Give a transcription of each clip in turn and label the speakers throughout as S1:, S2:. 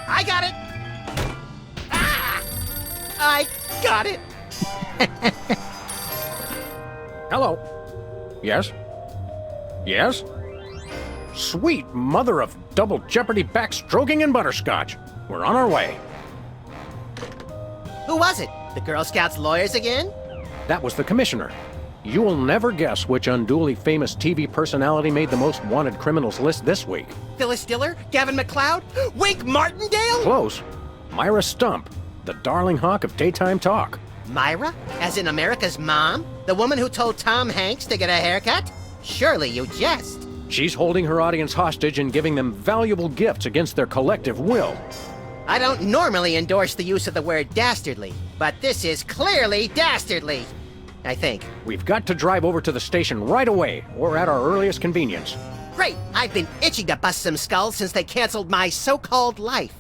S1: I got it! Ah! I got it!
S2: Hello. Yes? Yes? Sweet mother of double jeopardy backstroking and butterscotch. We're on our way.
S1: Who was it? The Girl Scouts lawyers again?
S2: That was the commissioner. You will never guess which unduly famous TV personality made the most wanted criminals list this week.
S1: Phyllis Diller? Gavin McLeod? Wink Martindale?
S2: Close. Myra Stump, the darling hawk of daytime talk.
S1: Myra? As in America's mom? The woman who told Tom Hanks to get a haircut? Surely you jest.
S2: She's holding her audience hostage and giving them valuable gifts against their collective will.
S1: I don't normally endorse the use of the word dastardly, but this is clearly dastardly. I think.
S2: We've got to drive over to the station right away, or at our earliest convenience.
S1: Great! I've been itching to bust some skulls since they canceled my so-called life.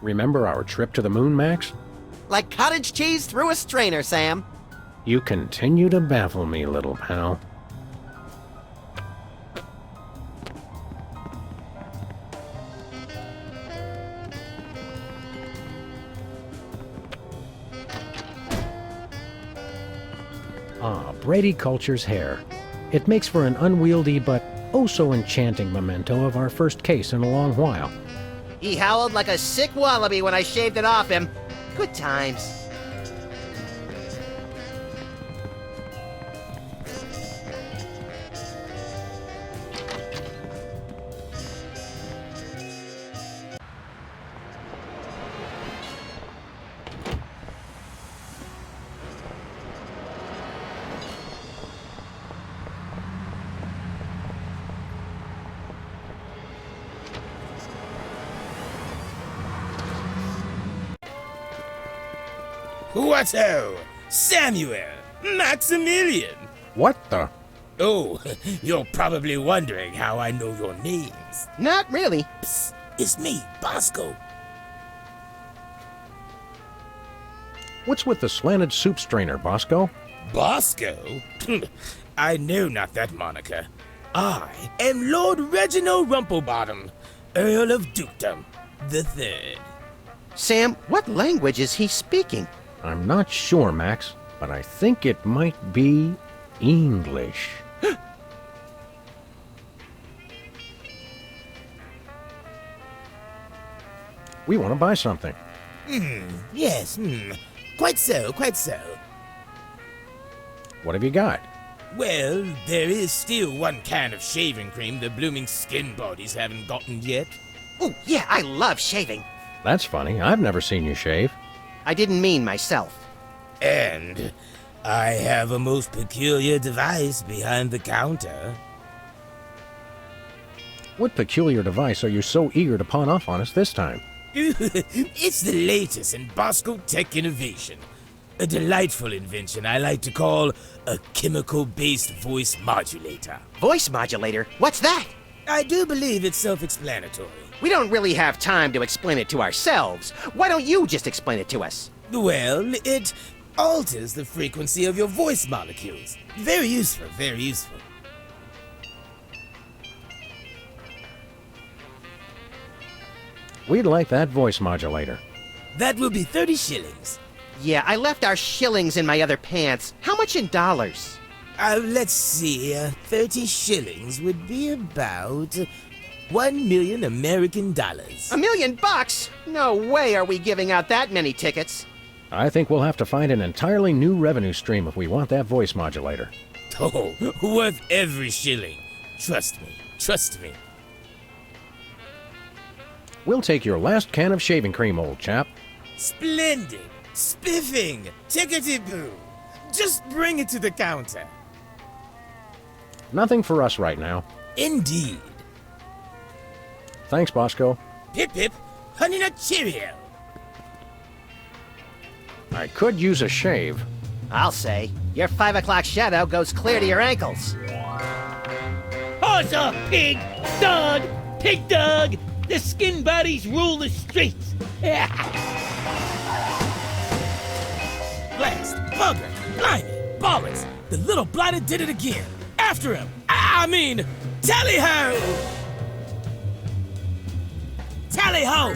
S2: Remember our trip to the moon, Max?
S1: Like cottage cheese through a strainer, Sam.
S2: You continue to baffle me, little pal. Ah, Brady Culture's hair. It makes for an unwieldy but oh-so enchanting memento of our first case in a long while.
S1: He howled like a sick wallaby when I shaved it off him. Good times.
S3: What-o? Samuel! Maximilian!
S2: What the?
S3: Oh, you're probably wondering how I know your names.
S1: Not really.
S3: Psst, it's me, Bosco.
S2: What's with the slanted soup strainer, Bosco?
S3: Bosco? I know not that moniker. I am Lord Reginald Rumplebottom, Earl of Dukedom the Third.
S1: Sam, what language is he speaking?
S2: I'm not sure, Max, but I think it might be English. We want to buy something.
S3: Yes, quite so, quite so.
S2: What have you got?
S3: Well, there is still one can of shaving cream the blooming skin bodies haven't gotten yet.
S1: Oh, yeah, I love shaving.
S2: That's funny. I've never seen you shave.
S1: I didn't mean myself.
S3: And I have a most peculiar device behind the counter.
S2: What peculiar device are you so eager to pawn off on us this time?
S3: It's the latest in Bosco tech innovation. A delightful invention I like to call a chemical-based voice modulator.
S1: Voice modulator? What's that?
S3: I do believe it's self-explanatory.
S1: We don't really have time to explain it to ourselves. Why don't you just explain it to us?
S3: Well, it alters the frequency of your voice molecules. Very useful, very useful.
S2: We'd like that voice modulator.
S3: That will be 30 shillings.
S1: Yeah, I left our shillings in my other pants. How much in dollars?
S3: Let's see. 30 shillings would be about 1 million American dollars.
S1: $1 million? No way are we giving out that many tickets.
S2: I think we'll have to find an entirely new revenue stream if we want that voice modulator.
S3: Oh, worth every shilling. Trust me. Trust me.
S2: We'll take your last can of shaving cream, old chap.
S3: Splendid. Spiffing. Tickety-boo. Just bring it to the counter.
S2: Nothing for us right now.
S3: Indeed.
S2: Thanks, Bosco.
S3: Pip pip. Honey nut Cheerio.
S2: I could use a shave.
S1: I'll say. Your 5 o'clock shadow goes clear to your ankles.
S4: Horse or pig, dog, pig dog, the skin buddies rule the streets.
S3: Blast. Bugger. Blimey. Bollocks. The little blighter did it again. After him. I mean, tally-ho! Tally-ho!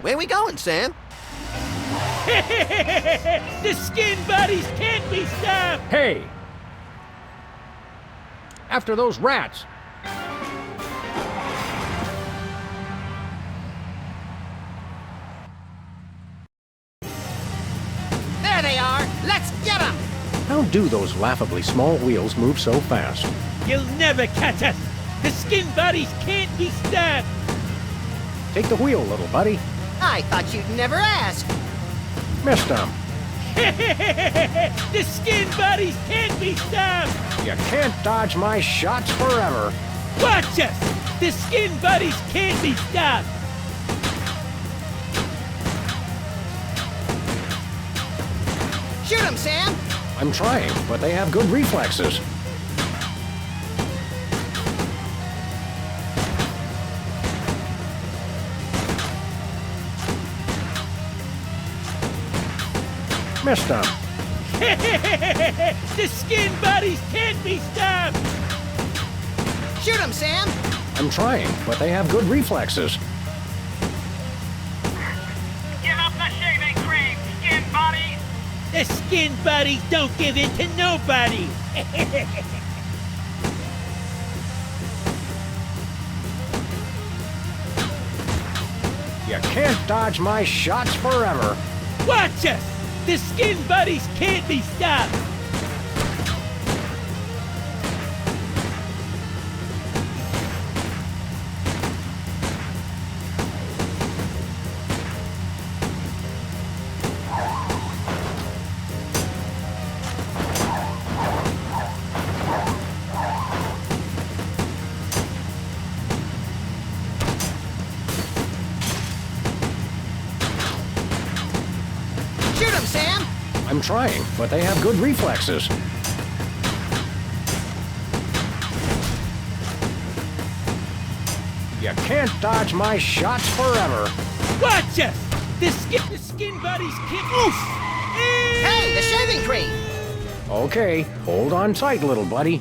S1: Where we going, Sam?
S4: The skin buddies can't be stopped.
S2: Hey! After those rats!
S1: There they are! Let's get them!
S2: How do those laughably small wheels move so fast?
S4: You'll never catch us. The skin buddies can't be stopped.
S2: Take the wheel, little buddy.
S1: I thought you'd never ask.
S2: Missed him.
S4: The skin buddies can't be stopped.
S2: You can't dodge my shots forever.
S4: Watch us. The skin buddies can't be stopped.
S1: Shoot them, Sam!
S2: I'm trying, but they have good reflexes. Missed him.
S4: The skin buddies can't be stopped.
S1: Shoot them, Sam!
S2: I'm trying, but they have good reflexes.
S5: Give up the shaving cream, skin buddies!
S4: The skin buddies don't give in to nobody.
S2: You can't dodge my shots forever.
S4: Watch us. The skin buddies can't be stopped.
S1: Shoot them, Sam!
S2: I'm trying, but they have good reflexes. You can't dodge my shots forever.
S4: Watch us. The skin buddies can't. Oof.
S1: Hey, the shaving cream!
S2: Okay, hold on tight, little buddy.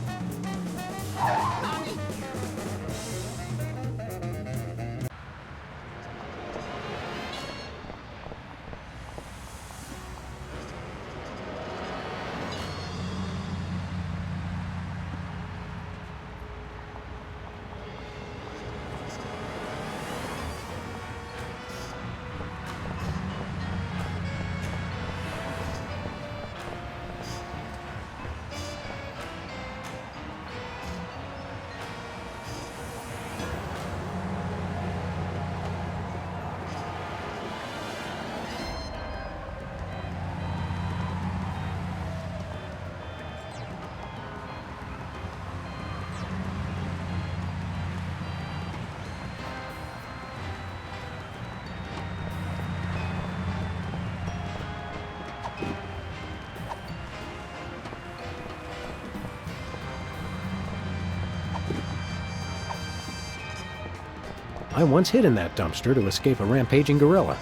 S2: I once hid in that dumpster to escape a rampaging gorilla.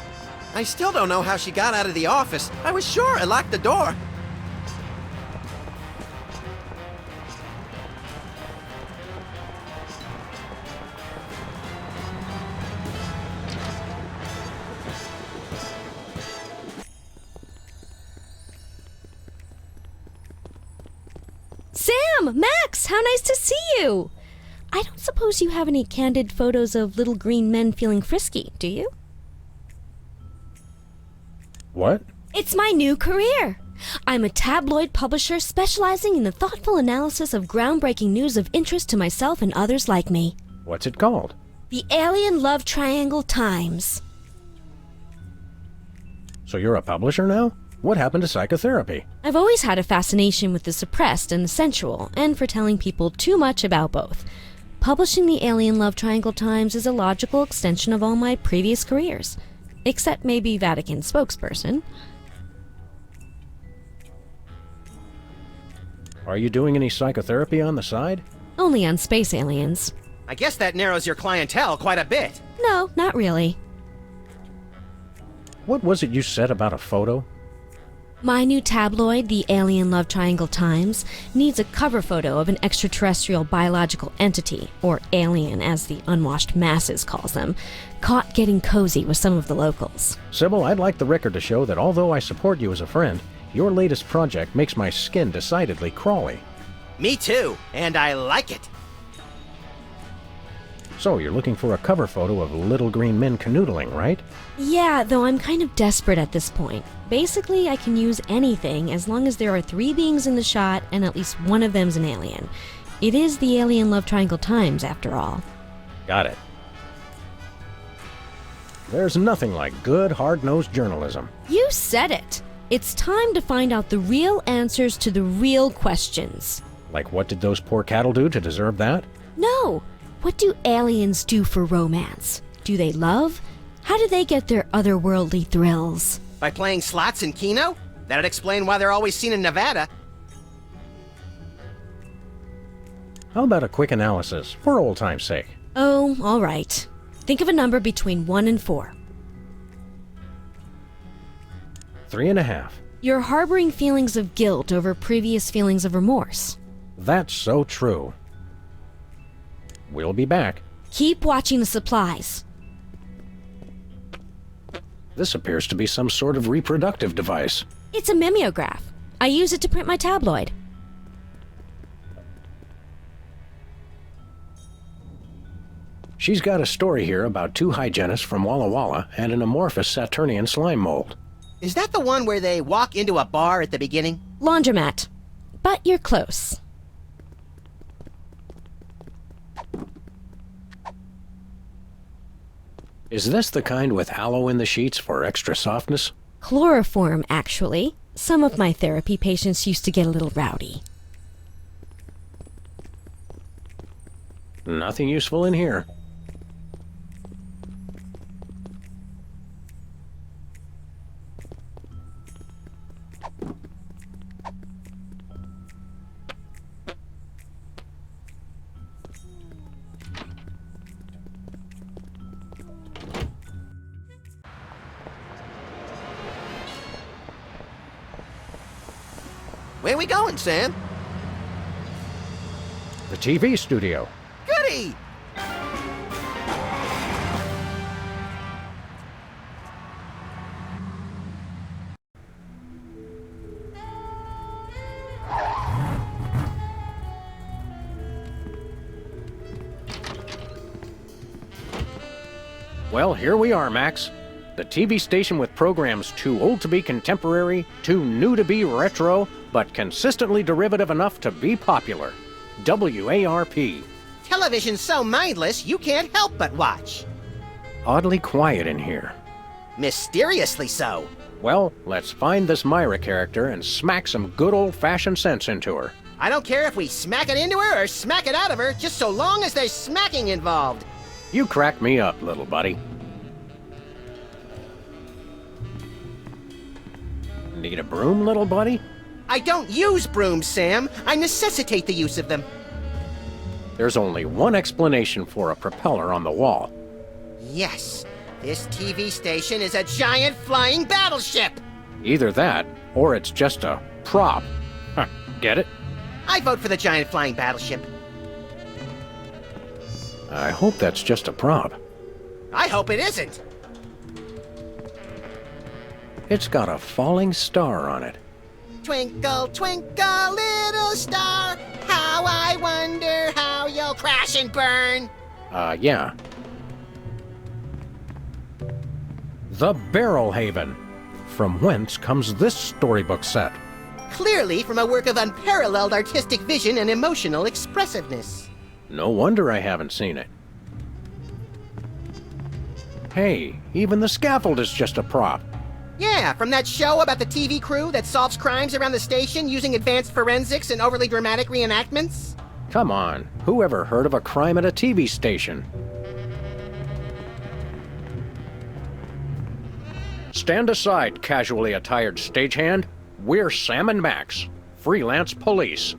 S6: I still don't know how she got out of the office. I was sure I locked the door.
S7: Sam! Max! How nice to see you! I don't suppose you have any candid photos of little green men feeling frisky, do you?
S2: What?
S7: It's my new career! I'm a tabloid publisher specializing in the thoughtful analysis of groundbreaking news of interest to myself and others like me.
S2: What's it called?
S7: The Alien Love Triangle Times.
S2: So you're a publisher now? What happened to psychotherapy?
S7: I've always had a fascination with the suppressed and the sensual, and for telling people too much about both. Publishing the Alien Love Triangle Times is a logical extension of all my previous careers. Except maybe Vatican spokesperson.
S2: Are you doing any psychotherapy on the side?
S7: Only on space aliens.
S1: I guess that narrows your clientele quite a bit.
S7: No, not really.
S2: What was it you said about a photo?
S7: My new tabloid, the Alien Love Triangle Times, needs a cover photo of an extraterrestrial biological entity, or alien as the unwashed masses calls them, caught getting cozy with some of the locals.
S2: Sybil, I'd like the record to show that although I support you as a friend, your latest project makes my skin decidedly crawly.
S1: Me too, and I like it.
S2: So, you're looking for a cover photo of little green men canoodling, right?
S7: Yeah, though I'm kind of desperate at this point. Basically, I can use anything as long as there are 3 beings in the shot and at least one of them's an alien. It is the Alien Love Triangle Times, after all.
S2: Got it. There's nothing like good, hard-nosed journalism.
S7: You said it! It's time to find out the real answers to the real questions.
S2: Like, what did those poor cattle do to deserve that?
S7: No! What do aliens do for romance? Do they love? How do they get their otherworldly thrills?
S1: By playing slots in Keno? That'd explain why they're always seen in Nevada.
S2: How about a quick analysis, for old time's sake?
S7: Oh, all right. Think of a number between 1 and 4.
S2: 3.5.
S7: You're harboring feelings of guilt over previous feelings of remorse.
S2: That's so true. We'll be back.
S7: Keep watching the supplies.
S2: This appears to be some sort of reproductive device.
S7: It's a mimeograph. I use it to print my tabloid.
S2: She's got a story here about 2 hygienists from Walla Walla and an amorphous Saturnian slime mold.
S1: Is that the one where they walk into a bar at the beginning?
S7: Laundromat. But you're close.
S2: Is this the kind with aloe in the sheets for extra softness?
S7: Chloroform, actually. Some of my therapy patients used to get a little rowdy.
S2: Nothing useful in here.
S6: Where we going, Sam?
S2: The TV studio.
S6: Goody!
S2: Well, here we are, Max. The TV station with programs too old to be contemporary, too new to be retro, but consistently derivative enough to be popular. WARP.
S1: Television's so mindless, you can't help but watch.
S2: Oddly quiet in here.
S1: Mysteriously so.
S2: Well, let's find this Myra character and smack some good old-fashioned sense into her.
S1: I don't care if we smack it into her or smack it out of her, just so long as there's smacking involved.
S2: You crack me up, little buddy. Need a broom, little buddy?
S1: I don't use brooms, Sam. I necessitate the use of them.
S2: There's only one explanation for a propeller on the wall.
S1: Yes, this TV station is a giant flying battleship!
S2: Either that, or it's just a prop. Huh, get it?
S1: I vote for the giant flying battleship.
S2: I hope that's just a prop.
S1: I hope it isn't.
S2: It's got a falling star on it.
S1: Twinkle, twinkle, little star, how I wonder how you'll crash and burn.
S2: Yeah. The Barrel Haven. From whence comes this storybook set?
S1: Clearly from a work of unparalleled artistic vision and emotional expressiveness.
S2: No wonder I haven't seen it. Hey, even the scaffold is just a prop.
S1: Yeah, from that show about the TV crew that solves crimes around the station using advanced forensics and overly dramatic reenactments.
S2: Come on, who ever heard of a crime at a TV station? Stand aside, casually attired stagehand. We're Sam and Max, freelance police.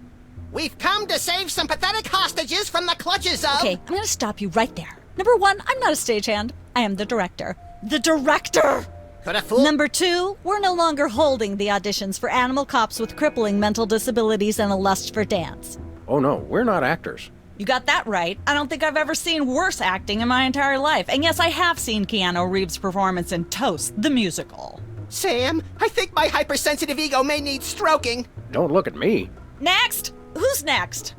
S1: We've come to save some pathetic hostages from the clutches of...
S8: Okay, I'm gonna stop you right there. Number one, I'm not a stagehand. I am the director. The director!
S1: Could a fool...
S8: Number two, we're no longer holding the auditions for animal cops with crippling mental disabilities and a lust for dance.
S2: Oh no, we're not actors.
S8: You got that right. I don't think I've ever seen worse acting in my entire life. And yes, I have seen Keanu Reeves' performance in Toast, the musical.
S1: Sam, I think my hypersensitive ego may need stroking.
S2: Don't look at me.
S8: Next! Who's next?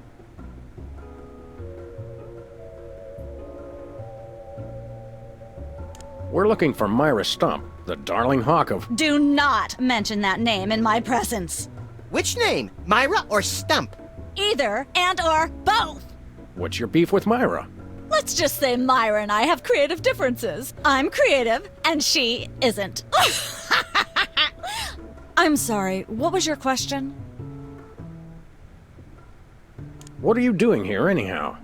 S2: We're looking for Myra Stump, the darling hawk of...
S8: Do not mention that name in my presence.
S1: Which name, Myra or Stump?
S8: Either and or both.
S2: What's your beef with Myra?
S8: Let's just say Myra and I have creative differences. I'm creative, and she isn't. I'm sorry, what was your question?
S2: What are you doing here anyhow?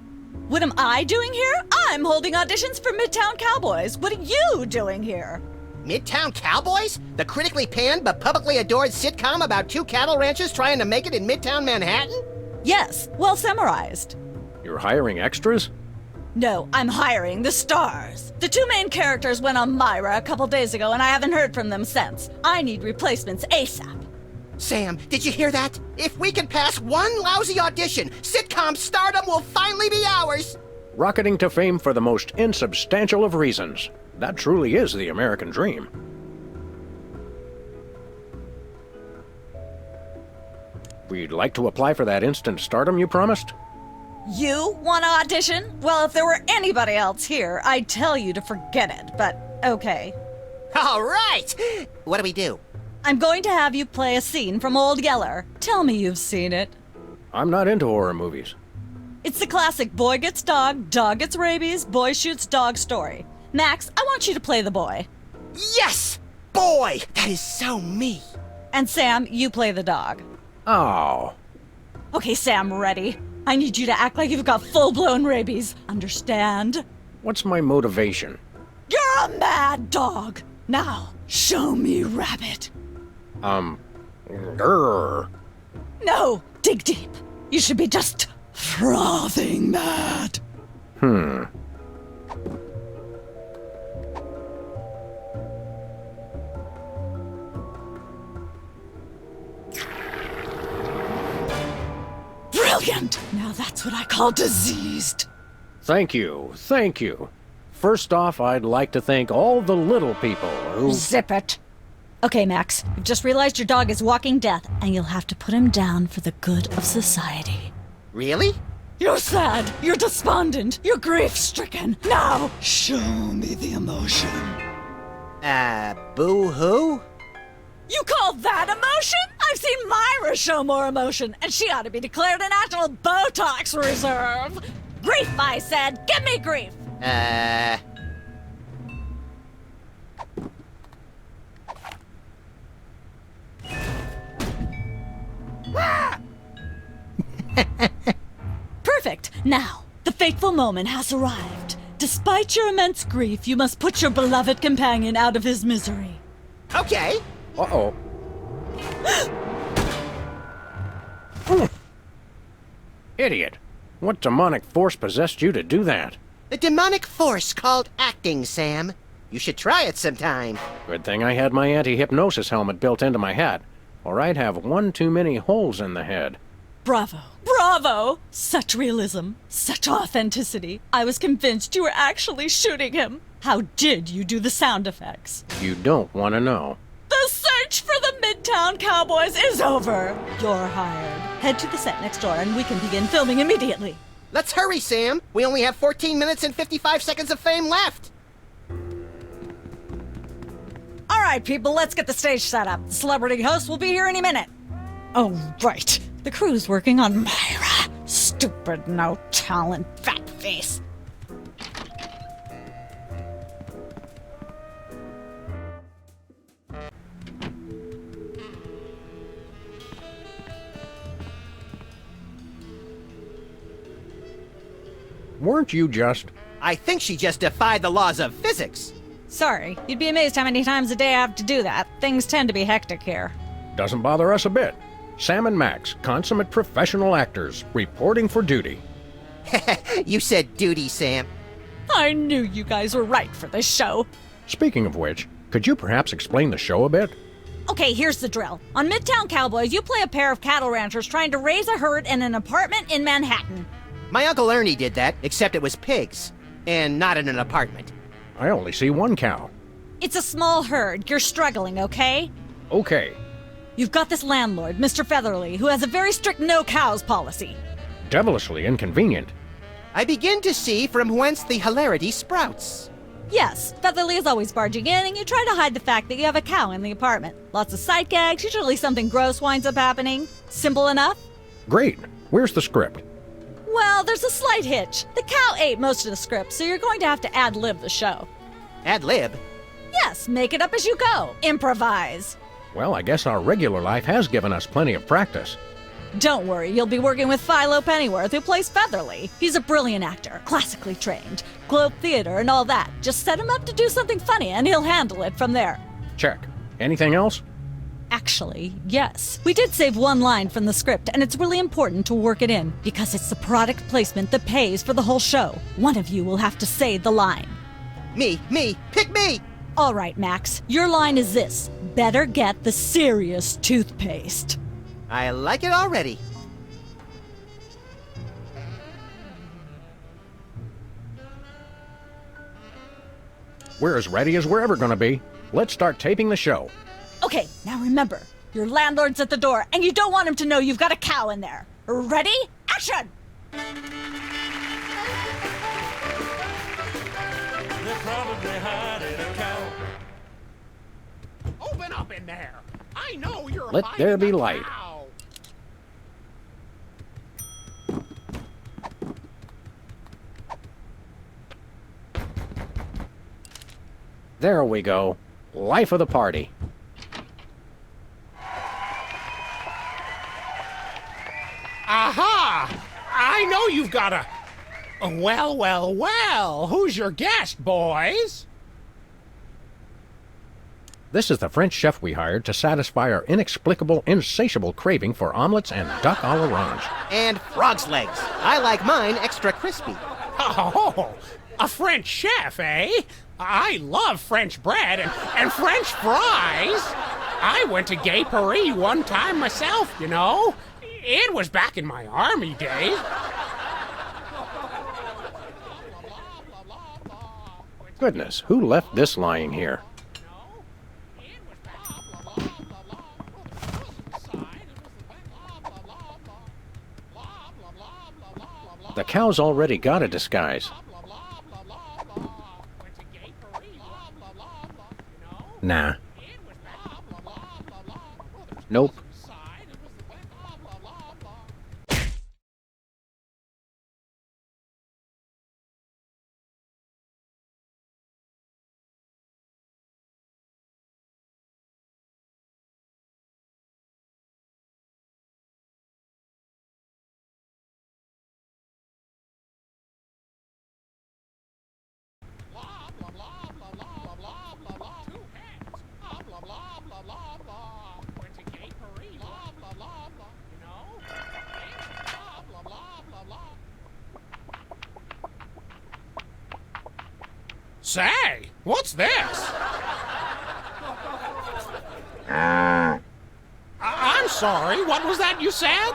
S8: What am I doing here? I'm holding auditions for Midtown Cowboys. What are you doing here?
S1: Midtown Cowboys? The critically panned but publicly adored sitcom about two cattle ranchers trying to make it in Midtown Manhattan?
S8: Yes, well summarized.
S2: You're hiring extras?
S8: No, I'm hiring the stars. The two main characters went on Myra a couple days ago and I haven't heard from them since. I need replacements ASAP.
S1: Sam, did you hear that? If we can pass one lousy audition, sitcom stardom will finally be ours!
S2: Rocketing to fame for the most insubstantial of reasons. That truly is the American dream. We'd like to apply for that instant stardom you promised.
S8: You want to audition? Well, if there were anybody else here, I'd tell you to forget it, but okay.
S1: All right! What do we do?
S8: I'm going to have you play a scene from Old Yeller. Tell me you've seen it.
S2: I'm not into horror movies.
S8: It's the classic boy gets dog gets rabies, boy shoots dog story. Max, I want you to play the boy.
S1: Yes! Boy! That is so me!
S8: And Sam, you play the dog.
S2: Oh.
S8: Okay, Sam, ready? I need you to act like you've got full-blown rabies. Understand?
S2: What's my motivation?
S8: You're a mad dog. Now, show me rabbit.
S2: Grrr.
S8: No, dig deep. You should be just frothing mad. Brilliant! Now that's what I call diseased.
S2: Thank you, thank you. First off, I'd like to thank all the little people who...
S8: Zip it. Okay, Max, you've just realized your dog is walking death, and you'll have to put him down for the good of society.
S1: Really?
S8: You're sad, you're despondent, you're grief-stricken. Now, show me the emotion.
S1: Boo-hoo?
S8: You call that emotion? I've seen Myra show more emotion, and she ought to be declared a national Botox reserve. Grief, I said. Give me grief. Perfect. Now, the fateful moment has arrived. Despite your immense grief, you must put your beloved companion out of his misery.
S1: Okay.
S2: Uh-oh. Idiot. What demonic force possessed you to do that?
S1: A demonic force called acting, Sam. You should try it sometime.
S2: Good thing I had my anti-hypnosis helmet built into my hat, or I'd have one too many holes in the head.
S8: Bravo. Bravo! Such realism. Such authenticity. I was convinced you were actually shooting him. How did you do the sound effects?
S2: You don't want to know.
S8: The search for the Midtown Cowboys is over. You're hired. Head to the set next door and we can begin filming immediately.
S1: Let's hurry, Sam. We only have 14 minutes and 55 seconds of fame left.
S8: All right, people, let's get the stage set up. The celebrity host will be here any minute. Oh, right. The crew's working on Myra. Stupid, no talent, fat face.
S2: Weren't you just...
S1: I think she just defied the laws of physics.
S8: Sorry, you'd be amazed how many times a day I have to do that. Things tend to be hectic here.
S2: Doesn't bother us a bit. Sam and Max, consummate professional actors, reporting for duty.
S1: You said duty, Sam.
S8: I knew you guys were right for this show.
S2: Speaking of which, could you perhaps explain the show a bit?
S8: Okay, here's the drill. On Midtown Cowboys, you play a pair of cattle ranchers trying to raise a herd in an apartment in Manhattan.
S1: My Uncle Ernie did that, except it was pigs. And not in an apartment.
S2: I only see one cow.
S8: It's a small herd. You're struggling, okay?
S2: Okay.
S8: You've got this landlord, Mr. Featherly, who has a very strict no cows policy.
S2: Devilishly inconvenient.
S1: I begin to see from whence the hilarity sprouts.
S8: Yes, Featherly is always barging in, and you try to hide the fact that you have a cow in the apartment. Lots of sight gags, usually something gross winds up happening. Simple enough?
S2: Great. Where's the script?
S8: Well, there's a slight hitch. The cow ate most of the script, so you're going to have to ad-lib the show.
S1: Ad-lib?
S8: Yes, make it up as you go. Improvise.
S2: Well, I guess our regular life has given us plenty of practice.
S8: Don't worry, you'll be working with Philo Pennyworth, who plays Featherly. He's a brilliant actor, classically trained, Globe Theater and all that. Just set him up to do something funny, and he'll handle it from there.
S2: Check. Anything else?
S8: Actually, yes. We did save one line from the script, and it's really important to work it in, because it's the product placement that pays for the whole show. One of you will have to say the line.
S1: Me, pick me!
S8: All right, Max, your line is this. Better get the serious toothpaste.
S1: I like it already.
S2: We're as ready as we're ever gonna be. Let's start taping the show.
S8: Okay, now remember, your landlord's at the door, and you don't want him to know you've got a cow in there. Ready? Action!
S9: They're probably hiding a cow.
S10: Open up in there! I know you're
S2: Let
S10: hiding
S2: there be
S10: a
S2: light.
S10: cow.
S2: There we go. Life of the party.
S10: Aha! I know you've got a... Well, who's your guest, boys?
S2: This is the French chef we hired to satisfy our inexplicable, insatiable craving for omelets and duck à l'orange.
S1: And frog's legs. I like mine extra crispy.
S10: Oh, a French chef, eh? I love French bread and French fries. I went to Gay Paris one time myself, you know. It was back in my army days.
S2: Goodness, who left this lying here? The cow's already got a disguise. Nah. Nope.
S10: Say, what's this? I'm sorry, what was that you said?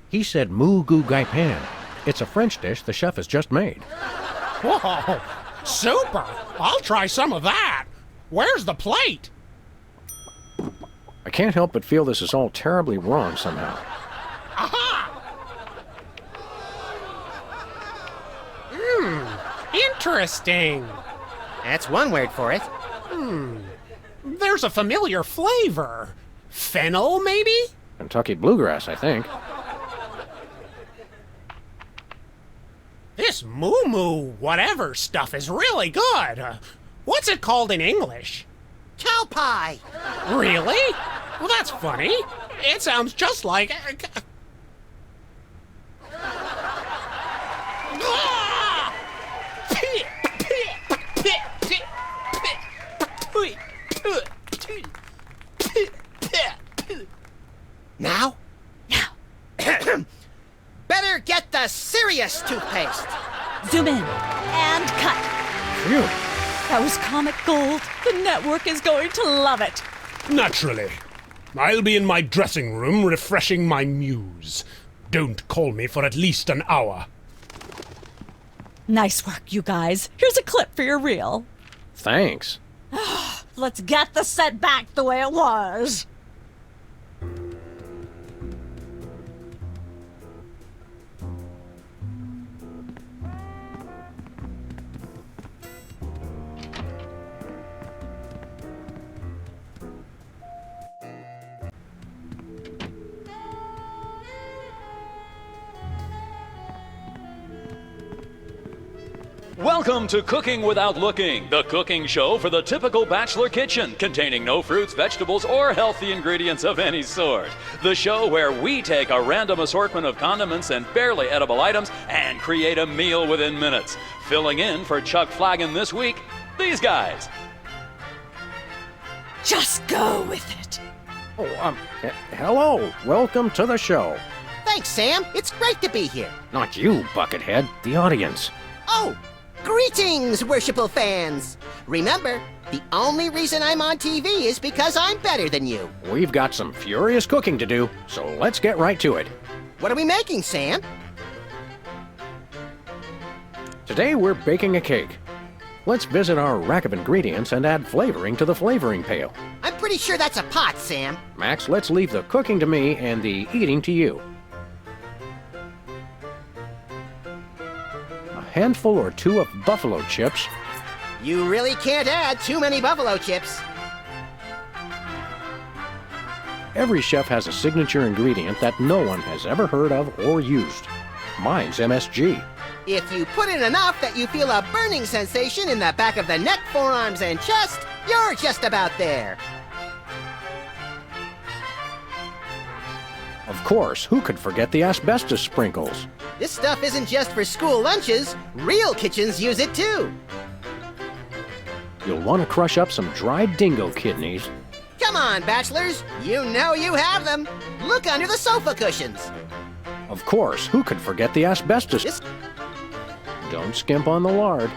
S2: He said moo goo gai pan. It's a French dish the chef has just made.
S10: Whoa, super! I'll try some of that. Where's the plate?
S2: I can't help but feel this is all terribly wrong somehow.
S10: Aha! Interesting.
S1: That's one word for it.
S10: There's a familiar flavor. Fennel, maybe?
S2: Kentucky bluegrass, I think.
S10: This moo-moo whatever stuff is really good. What's it called in English?
S1: Cow pie!
S10: Really? Well, that's funny. It sounds just like...
S1: Now? Better get the serious toothpaste.
S8: Zoom in and cut.
S2: Phew.
S8: That was comic gold. The network is going to love it.
S9: Naturally. I'll be in my dressing room refreshing my muse. Don't call me for at least an hour.
S8: Nice work, you guys. Here's a clip for your reel.
S2: Thanks.
S8: Let's get the set back the way it was.
S11: Welcome to Cooking Without Looking, the cooking show for the typical bachelor kitchen, containing no fruits, vegetables, or healthy ingredients of any sort. The show where we take a random assortment of condiments and barely edible items and create a meal within minutes. Filling in for Chuck Flagon this week, these guys.
S8: Just go with it.
S2: Oh, hello. Welcome to the show.
S1: Thanks, Sam. It's great to be here.
S2: Not you, Buckethead. The audience.
S1: Oh, greetings, worshipful fans. Remember, the only reason I'm on TV is because I'm better than you.
S2: We've got some furious cooking to do, so let's get right to it.
S1: What are we making, Sam?
S2: Today we're baking a cake. Let's visit our rack of ingredients and add flavoring to the flavoring pail.
S1: I'm pretty sure that's a pot, Sam.
S2: Max, let's leave the cooking to me and the eating to you. A handful or two of buffalo chips.
S1: You really can't add too many buffalo chips.
S2: Every chef has a signature ingredient that no one has ever heard of or used. Mine's MSG.
S1: If you put in enough that you feel a burning sensation in the back of the neck, forearms, and chest, you're just about there.
S2: Of course, who could forget the asbestos sprinkles?
S1: This stuff isn't just for school lunches. Real kitchens use it too.
S2: You'll want to crush up some dried dingo kidneys.
S1: Come on, bachelors. You know you have them. Look under the sofa cushions.
S2: Of course, who could forget the asbestos? Don't skimp on the lard.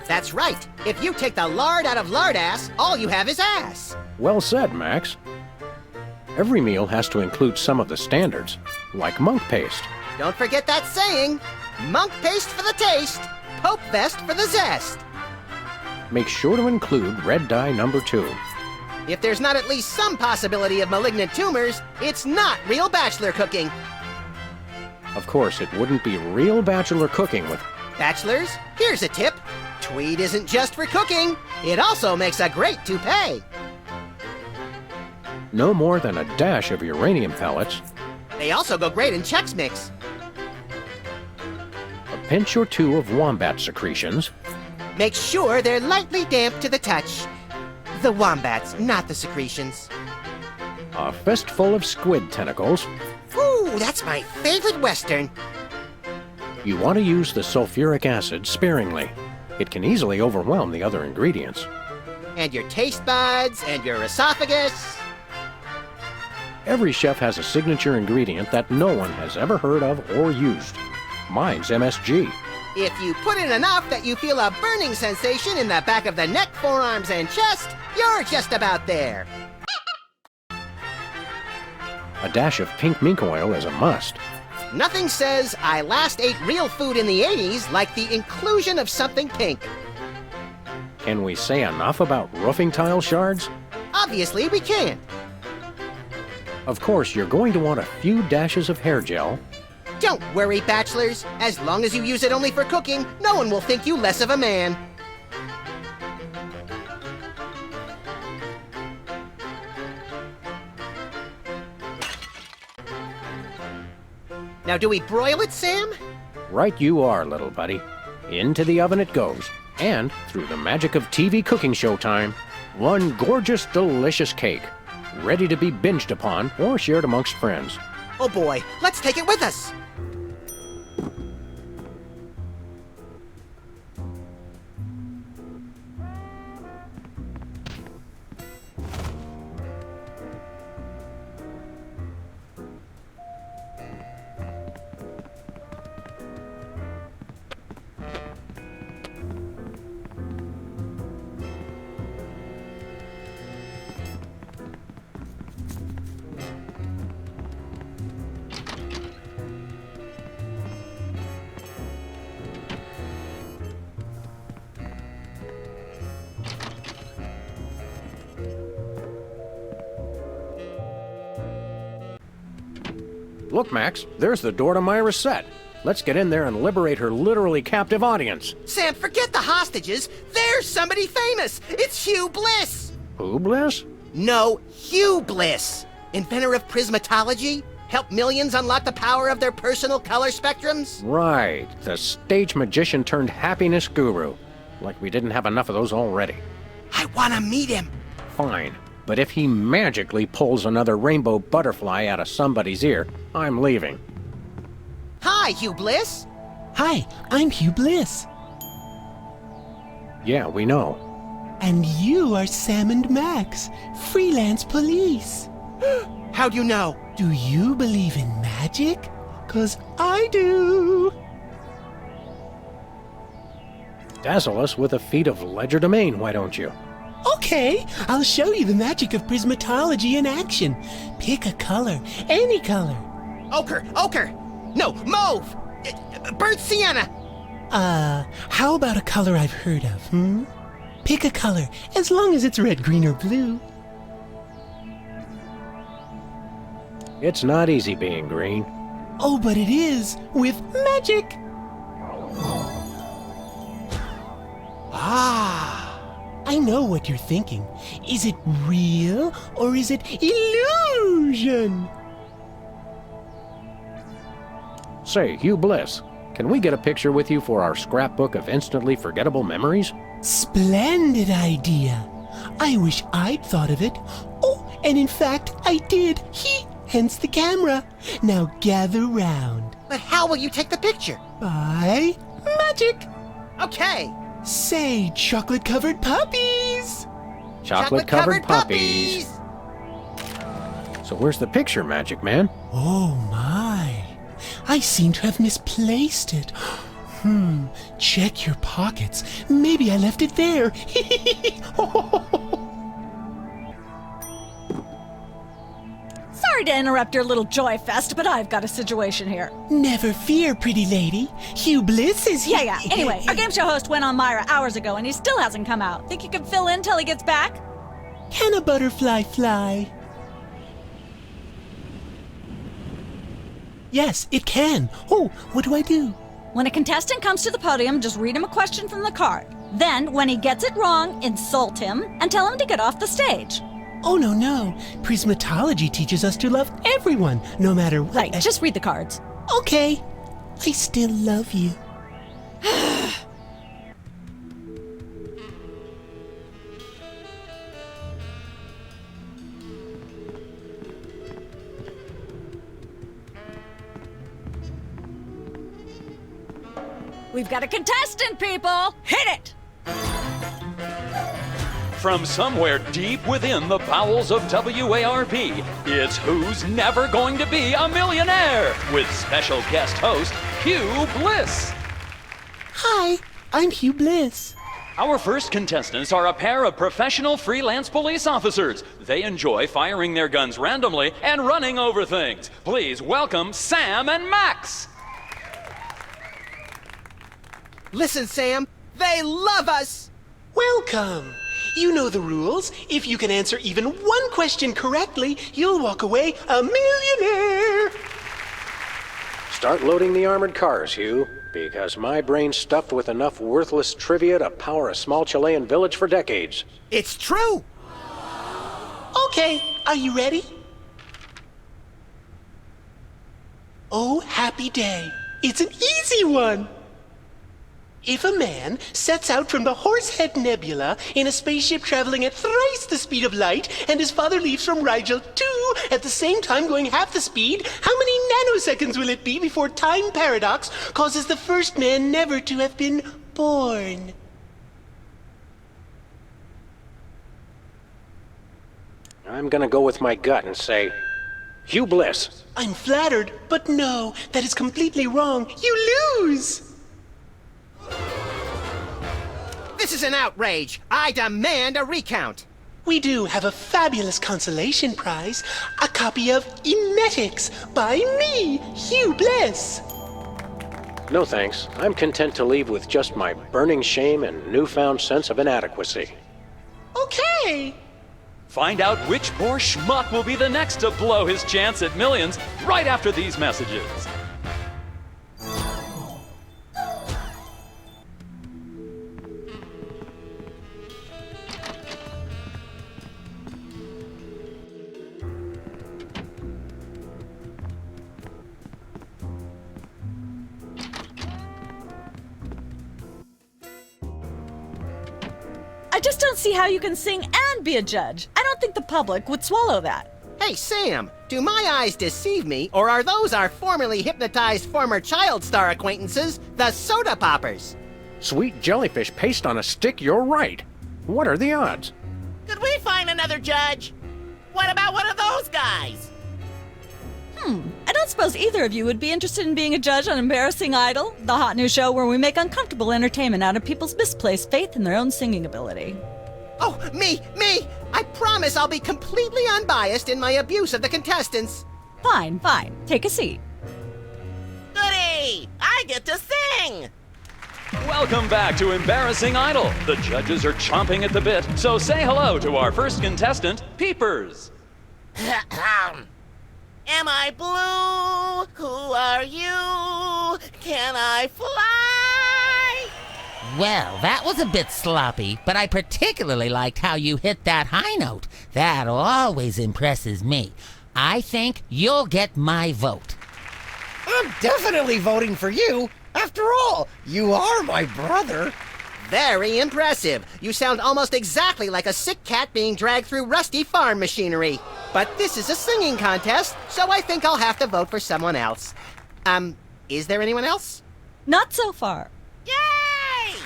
S1: That's right. If you take the lard out of lardass, all you have is ass.
S2: Well said, Max. Every meal has to include some of the standards, like monk paste.
S1: Don't forget that saying. Monk paste for the taste, Pope vest for the zest.
S2: Make sure to include red dye number 2.
S1: If there's not at least some possibility of malignant tumors, it's not real bachelor cooking.
S2: Of course, it wouldn't be real bachelor cooking with...
S1: Bachelors, here's a tip. Tweed isn't just for cooking. It also makes a great toupee.
S2: No more than a dash of uranium pellets.
S1: They also go great in Chex Mix.
S2: A pinch or two of wombat secretions.
S1: Make sure they're lightly damp to the touch. The wombats, not the secretions.
S2: A fistful of squid tentacles.
S1: Ooh, that's my favorite Western.
S2: You want to use the sulfuric acid sparingly. It can easily overwhelm the other ingredients.
S1: and your taste buds, and your esophagus.
S2: Every chef has a signature ingredient that no one has ever heard of or used. Mine's MSG.
S1: If you put in enough that you feel a burning sensation in the back of the neck, forearms, and chest, you're just about there.
S2: A dash of pink mink oil is a must.
S1: Nothing says I last ate real food in the 80s like the inclusion of something pink.
S2: Can we say enough about roofing tile shards?
S1: Obviously, we can.
S2: Of course, you're going to want a few dashes of hair gel.
S1: Don't worry, bachelors. As long as you use it only for cooking, no one will think you less of a man. Now, do we broil it, Sam?
S2: Right you are, little buddy. Into the oven it goes. And, through the magic of TV cooking show time, one gorgeous, delicious cake, ready to be binged upon or shared amongst friends.
S1: Oh boy, let's take it with us.
S2: Look, Max, there's the door to Myra's set. Let's get in there and liberate her literally captive audience.
S1: Sam, forget the hostages. There's somebody famous. It's Hugh Bliss.
S2: Who, Bliss?
S1: No, Hugh Bliss. Inventor of prismatology. Helped millions unlock the power of their personal color spectrums.
S2: Right, the stage magician turned happiness guru. Like we didn't have enough of those already.
S1: I want to meet him.
S2: Fine. But if he magically pulls another rainbow butterfly out of somebody's ear, I'm leaving.
S1: Hi, Hugh Bliss.
S12: Hi, I'm Hugh Bliss.
S2: Yeah, we know.
S12: And you are Sam and Max, freelance police.
S1: How'd you know?
S12: Do you believe in magic? 'Cause I do.
S2: Dazzle us with a feat of legerdemain, why don't you?
S12: Okay, I'll show you the magic of prismatology in action. Pick a color, any color.
S1: Ochre. No, mauve. Burnt sienna.
S12: How about a color I've heard of, Pick a color, as long as it's red, green, or blue.
S2: It's not easy being green.
S12: Oh, but it is, with magic. I know what you're thinking. Is it real or is it illusion?
S2: Say, Hugh Bliss, can we get a picture with you for our scrapbook of instantly forgettable memories?
S12: Splendid idea. I wish I'd thought of it. Oh, and in fact, I did. Hence the camera. Now gather round.
S1: But how will you take the picture?
S12: By magic.
S1: Okay.
S12: Say, chocolate-covered puppies!
S2: Chocolate-covered puppies! So where's the picture, Magic Man?
S12: Oh my, I seem to have misplaced it. Check your pockets. Maybe I left it there.
S8: Sorry to interrupt your little joy fest, but I've got a situation here.
S12: Never fear, pretty lady. Hugh Bliss is here.
S8: Yeah. Anyway, our game show host went on Myra hours ago and he still hasn't come out. Think you can fill in till he gets back?
S12: Can a butterfly fly? Yes, it can. Oh, what do I do?
S8: When a contestant comes to the podium, just read him a question from the card. Then, when he gets it wrong, insult him and tell him to get off the stage.
S12: Oh, no. Prismatology teaches us to love everyone, no matter what.
S8: Right, just read the cards.
S12: Okay. I still love you.
S8: We've got a contestant, people! Hit it!
S11: From somewhere deep within the bowels of WARP, it's Who's Never Going to Be a Millionaire? With special guest host, Hugh Bliss.
S12: Hi, I'm Hugh Bliss.
S11: Our first contestants are a pair of professional freelance police officers. They enjoy firing their guns randomly and running over things. Please welcome Sam and Max.
S1: Listen, Sam, they love us!
S12: Welcome. You know the rules. If you can answer even one question correctly, you'll walk away a millionaire.
S2: Start loading the armored cars, Hugh, because my brain's stuffed with enough worthless trivia to power a small Chilean village for decades.
S1: It's true!
S12: Okay, are you ready? Oh, happy day. It's an easy one. If a man sets out from the Horsehead Nebula in a spaceship traveling at thrice the speed of light, and his father leaves from Rigel too at the same time going half the speed, how many nanoseconds will it be before time paradox causes the first man never to have been born?
S2: I'm gonna go with my gut and say, Hugh Bliss.
S12: I'm flattered, but no, that is completely wrong. You lose!
S1: This is an outrage. I demand a recount.
S12: We do have a fabulous consolation prize, a copy of Emetics by me, Hugh Bliss.
S2: No thanks. I'm content to leave with just my burning shame and newfound sense of inadequacy.
S12: Okay.
S11: Find out which poor schmuck will be the next to blow his chance at millions right after these messages.
S8: I just don't see how you can sing and be a judge. I don't think the public would swallow that.
S1: Hey, Sam, do my eyes deceive me, or are those our formerly hypnotized former child star acquaintances, the Soda Poppers?
S2: Sweet jellyfish paste on a stick, you're right. What are the odds?
S13: Could we find another judge? What about one of those guys?
S8: I don't suppose either of you would be interested in being a judge on Embarrassing Idol, the hot new show where we make uncomfortable entertainment out of people's misplaced faith in their own singing ability.
S1: Oh, me! I promise I'll be completely unbiased in my abuse of the contestants.
S8: Fine. Take a seat.
S13: Goody! I get to sing!
S11: Welcome back to Embarrassing Idol. The judges are chomping at the bit, so say hello to our first contestant, Peepers.
S13: Am I blue? Who are you? Can I fly?
S14: Well, that was a bit sloppy, but I particularly liked how you hit that high note. That always impresses me. I think you'll get my vote.
S15: I'm definitely voting for you. After all, you are my brother.
S1: Very impressive. You sound almost exactly like a sick cat being dragged through rusty farm machinery. But this is a singing contest, so I think I'll have to vote for someone else. Is there anyone else?
S8: Not so far.
S13: Yay!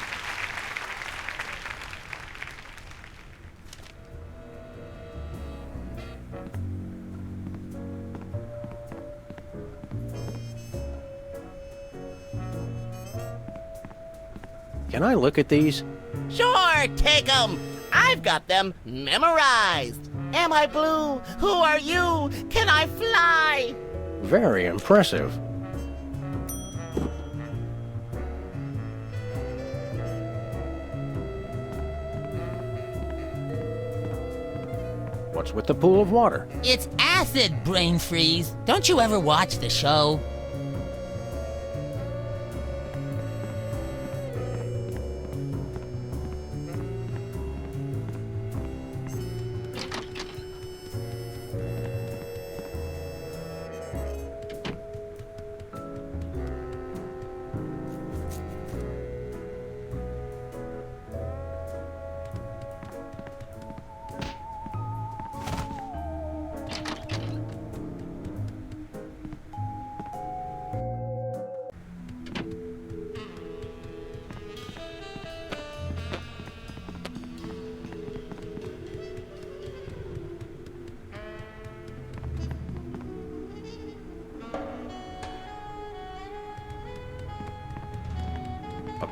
S2: Can I look at these?
S13: Sure, take 'em. I've got them memorized. Am I blue? Who are you? Can I fly?
S2: Very impressive. What's with the pool of water?
S14: It's acid, brain freeze. Don't you ever watch the show?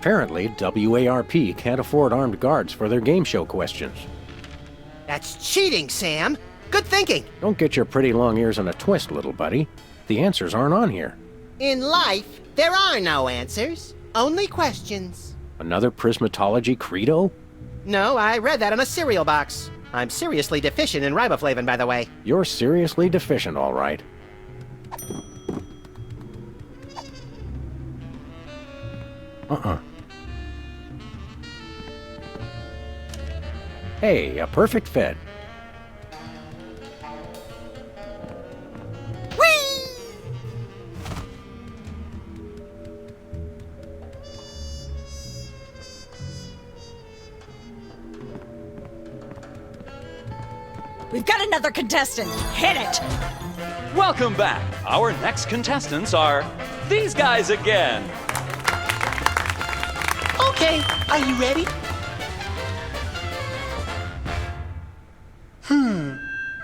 S2: Apparently, WARP can't afford armed guards for their game show questions.
S1: That's cheating, Sam. Good thinking.
S2: Don't get your pretty long ears in a twist, little buddy. The answers aren't on here.
S1: In life, there are no answers, only questions.
S2: Another prismatology credo?
S1: No, I read that on a cereal box. I'm seriously deficient in riboflavin, by the way.
S2: You're seriously deficient, all right. Hey, a perfect fit.
S8: We've got another contestant. Hit it!
S11: Welcome back. Our next contestants are these guys again.
S12: Okay, are you ready?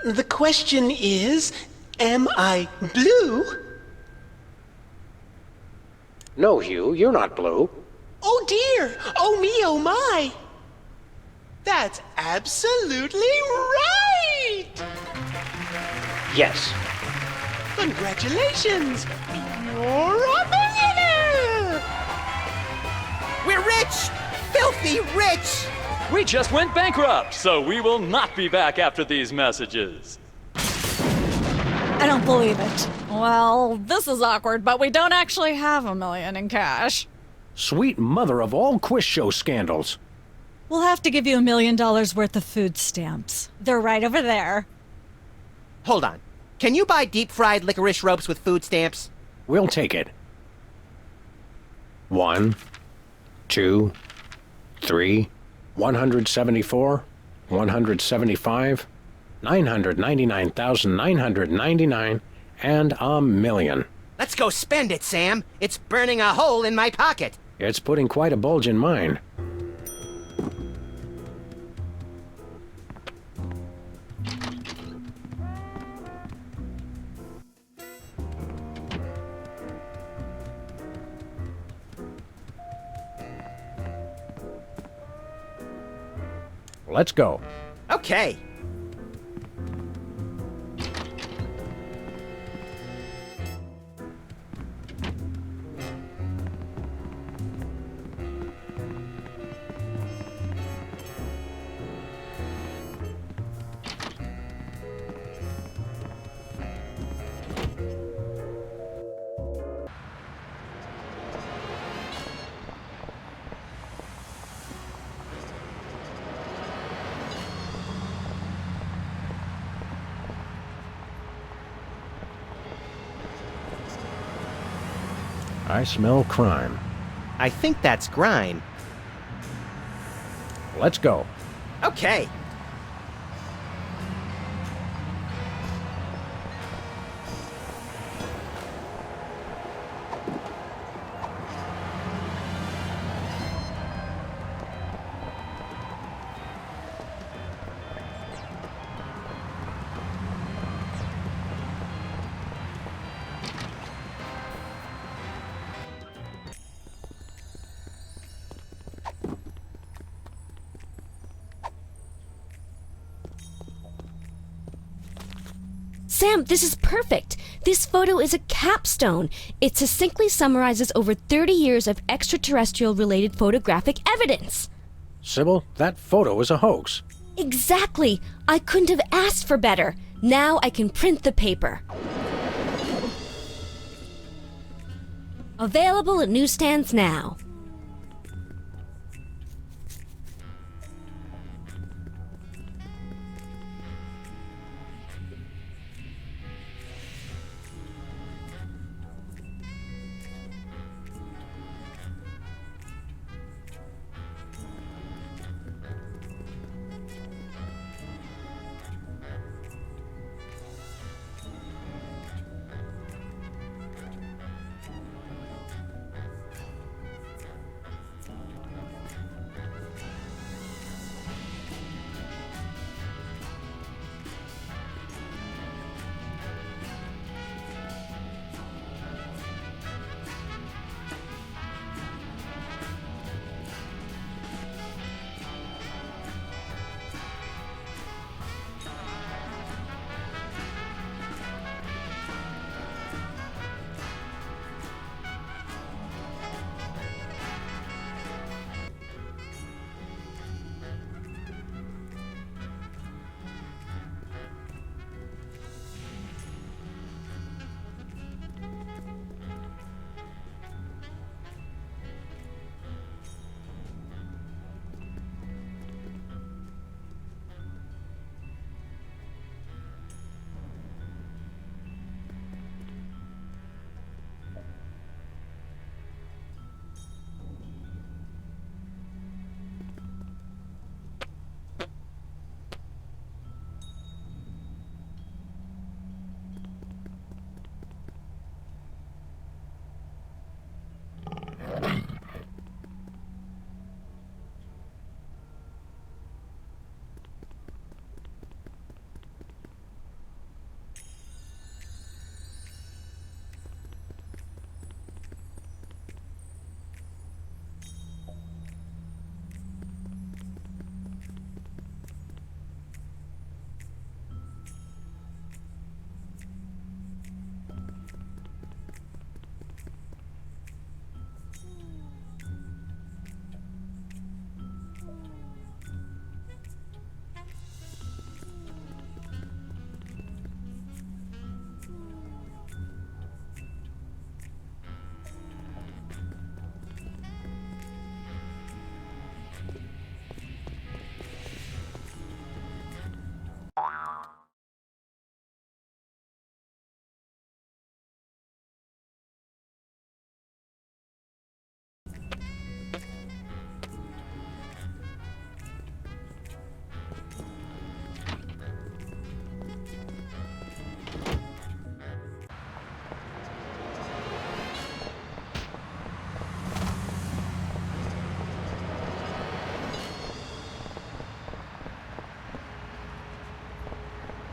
S12: The question is, am I blue?
S2: No, Hugh, you're not blue.
S12: Oh dear! Oh me, oh my! That's absolutely right!
S2: Yes.
S12: Congratulations! You're a millionaire!
S1: We're rich! Filthy rich!
S11: We just went bankrupt, so we will not be back after these messages.
S8: I don't believe it. Well, this is awkward, but we don't actually have $1 million in cash.
S2: Sweet mother of all quiz show scandals.
S8: We'll have to give you $1 million worth of food stamps. They're right over there.
S1: Hold on. Can you buy deep-fried licorice ropes with food stamps?
S2: We'll take it. 1, 2, 3, 174, 175, 999,999, and $1 million.
S1: Let's go spend it, Sam. It's burning a hole in my pocket.
S2: It's putting quite a bulge in mine. Let's go.
S1: Okay.
S2: I smell crime.
S1: I think that's grime.
S2: Let's go.
S1: Okay.
S7: Sam, this is perfect. This photo is a capstone. It succinctly summarizes over 30 years of extraterrestrial-related photographic evidence.
S2: Sybil, that photo is a hoax.
S7: Exactly. I couldn't have asked for better. Now I can print the paper. Available at newsstands now.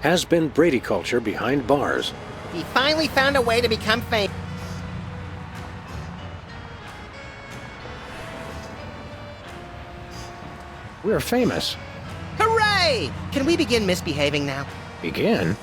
S2: Has been Brady culture behind bars.
S1: He finally found a way to become famous.
S2: We're famous.
S1: Hooray! Can we begin misbehaving now?
S2: Begin?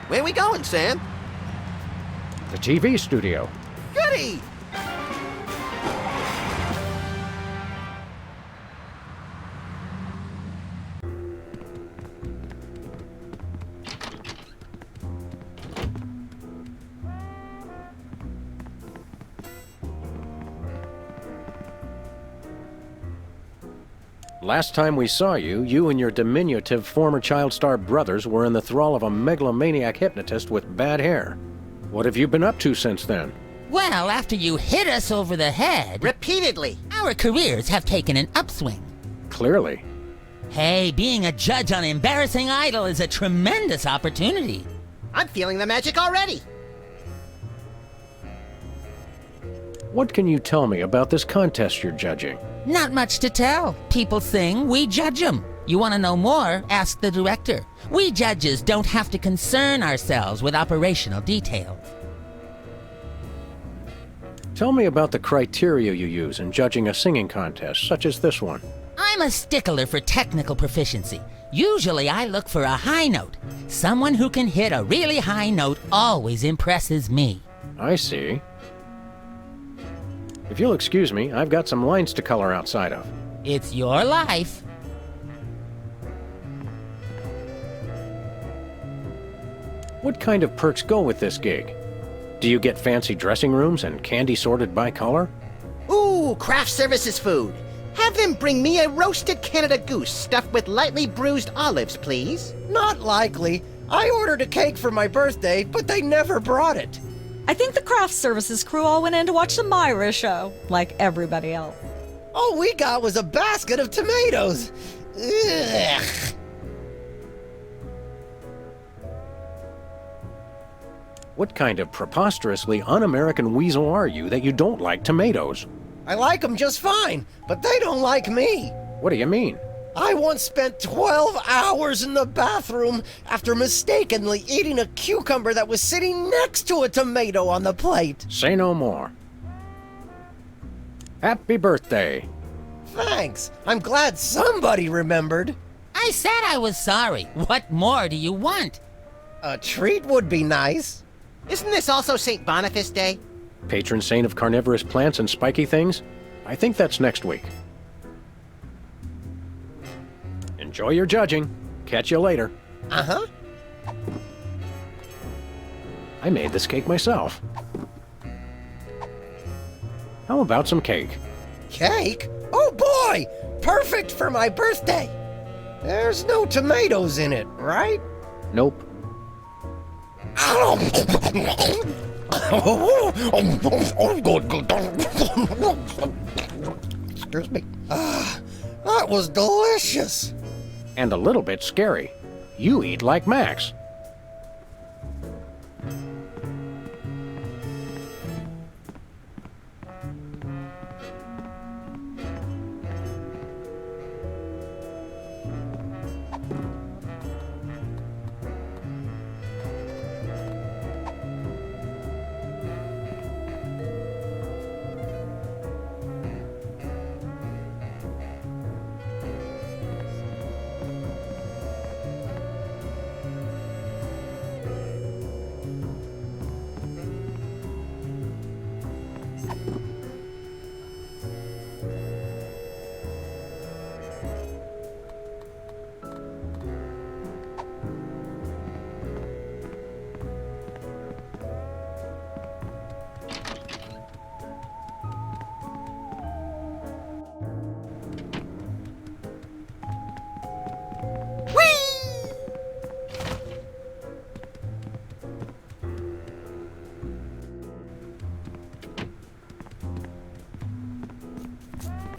S6: Where we going, Sam?
S2: The TV studio.
S6: Goody!
S2: Last time we saw you, you and your diminutive former child star brothers were in the thrall of a megalomaniac hypnotist with bad hair. What have you been up to since then?
S14: Well, after you hit us over the head...
S1: Repeatedly.
S14: Our careers have taken an upswing.
S2: Clearly.
S14: Hey, being a judge on Embarrassing Idol is a tremendous opportunity.
S1: I'm feeling the magic already.
S2: What can you tell me about this contest you're judging?
S14: Not much to tell. People sing, we judge them. You want to know more? Ask the director. We judges don't have to concern ourselves with operational details.
S2: Tell me about the criteria you use in judging a singing contest, such as this one.
S14: I'm a stickler for technical proficiency. Usually I look for a high note. Someone who can hit a really high note always impresses me.
S2: I see. If you'll excuse me, I've got some lines to color outside of.
S14: It's your life.
S2: What kind of perks go with this gig? Do you get fancy dressing rooms and candy sorted by color?
S1: Ooh, craft services food. Have them bring me a roasted Canada goose stuffed with lightly bruised olives, please.
S15: Not likely. I ordered a cake for my birthday, but they never brought it.
S8: I think the craft services crew all went in to watch the Myra show, like everybody else.
S15: All we got was a basket of tomatoes. Ugh.
S2: What kind of preposterously un-American weasel are you that you don't like tomatoes?
S15: I like them just fine, but they don't like me.
S2: What do you mean?
S15: I once spent 12 hours in the bathroom after mistakenly eating a cucumber that was sitting next to a tomato on the plate.
S2: Say no more. Happy birthday.
S15: Thanks. I'm glad somebody remembered.
S14: I said I was sorry. What more do you want?
S15: A treat would be nice.
S1: Isn't this also St. Boniface Day?
S2: Patron saint of carnivorous plants and spiky things? I think that's next week. Enjoy your judging. Catch you later.
S15: Uh-huh.
S2: I made this cake myself. How about some cake?
S15: Cake? Oh boy! Perfect for my birthday! There's no tomatoes in it, right?
S2: Nope.
S15: Excuse me. That was delicious.
S2: And a little bit scary. You eat like Max.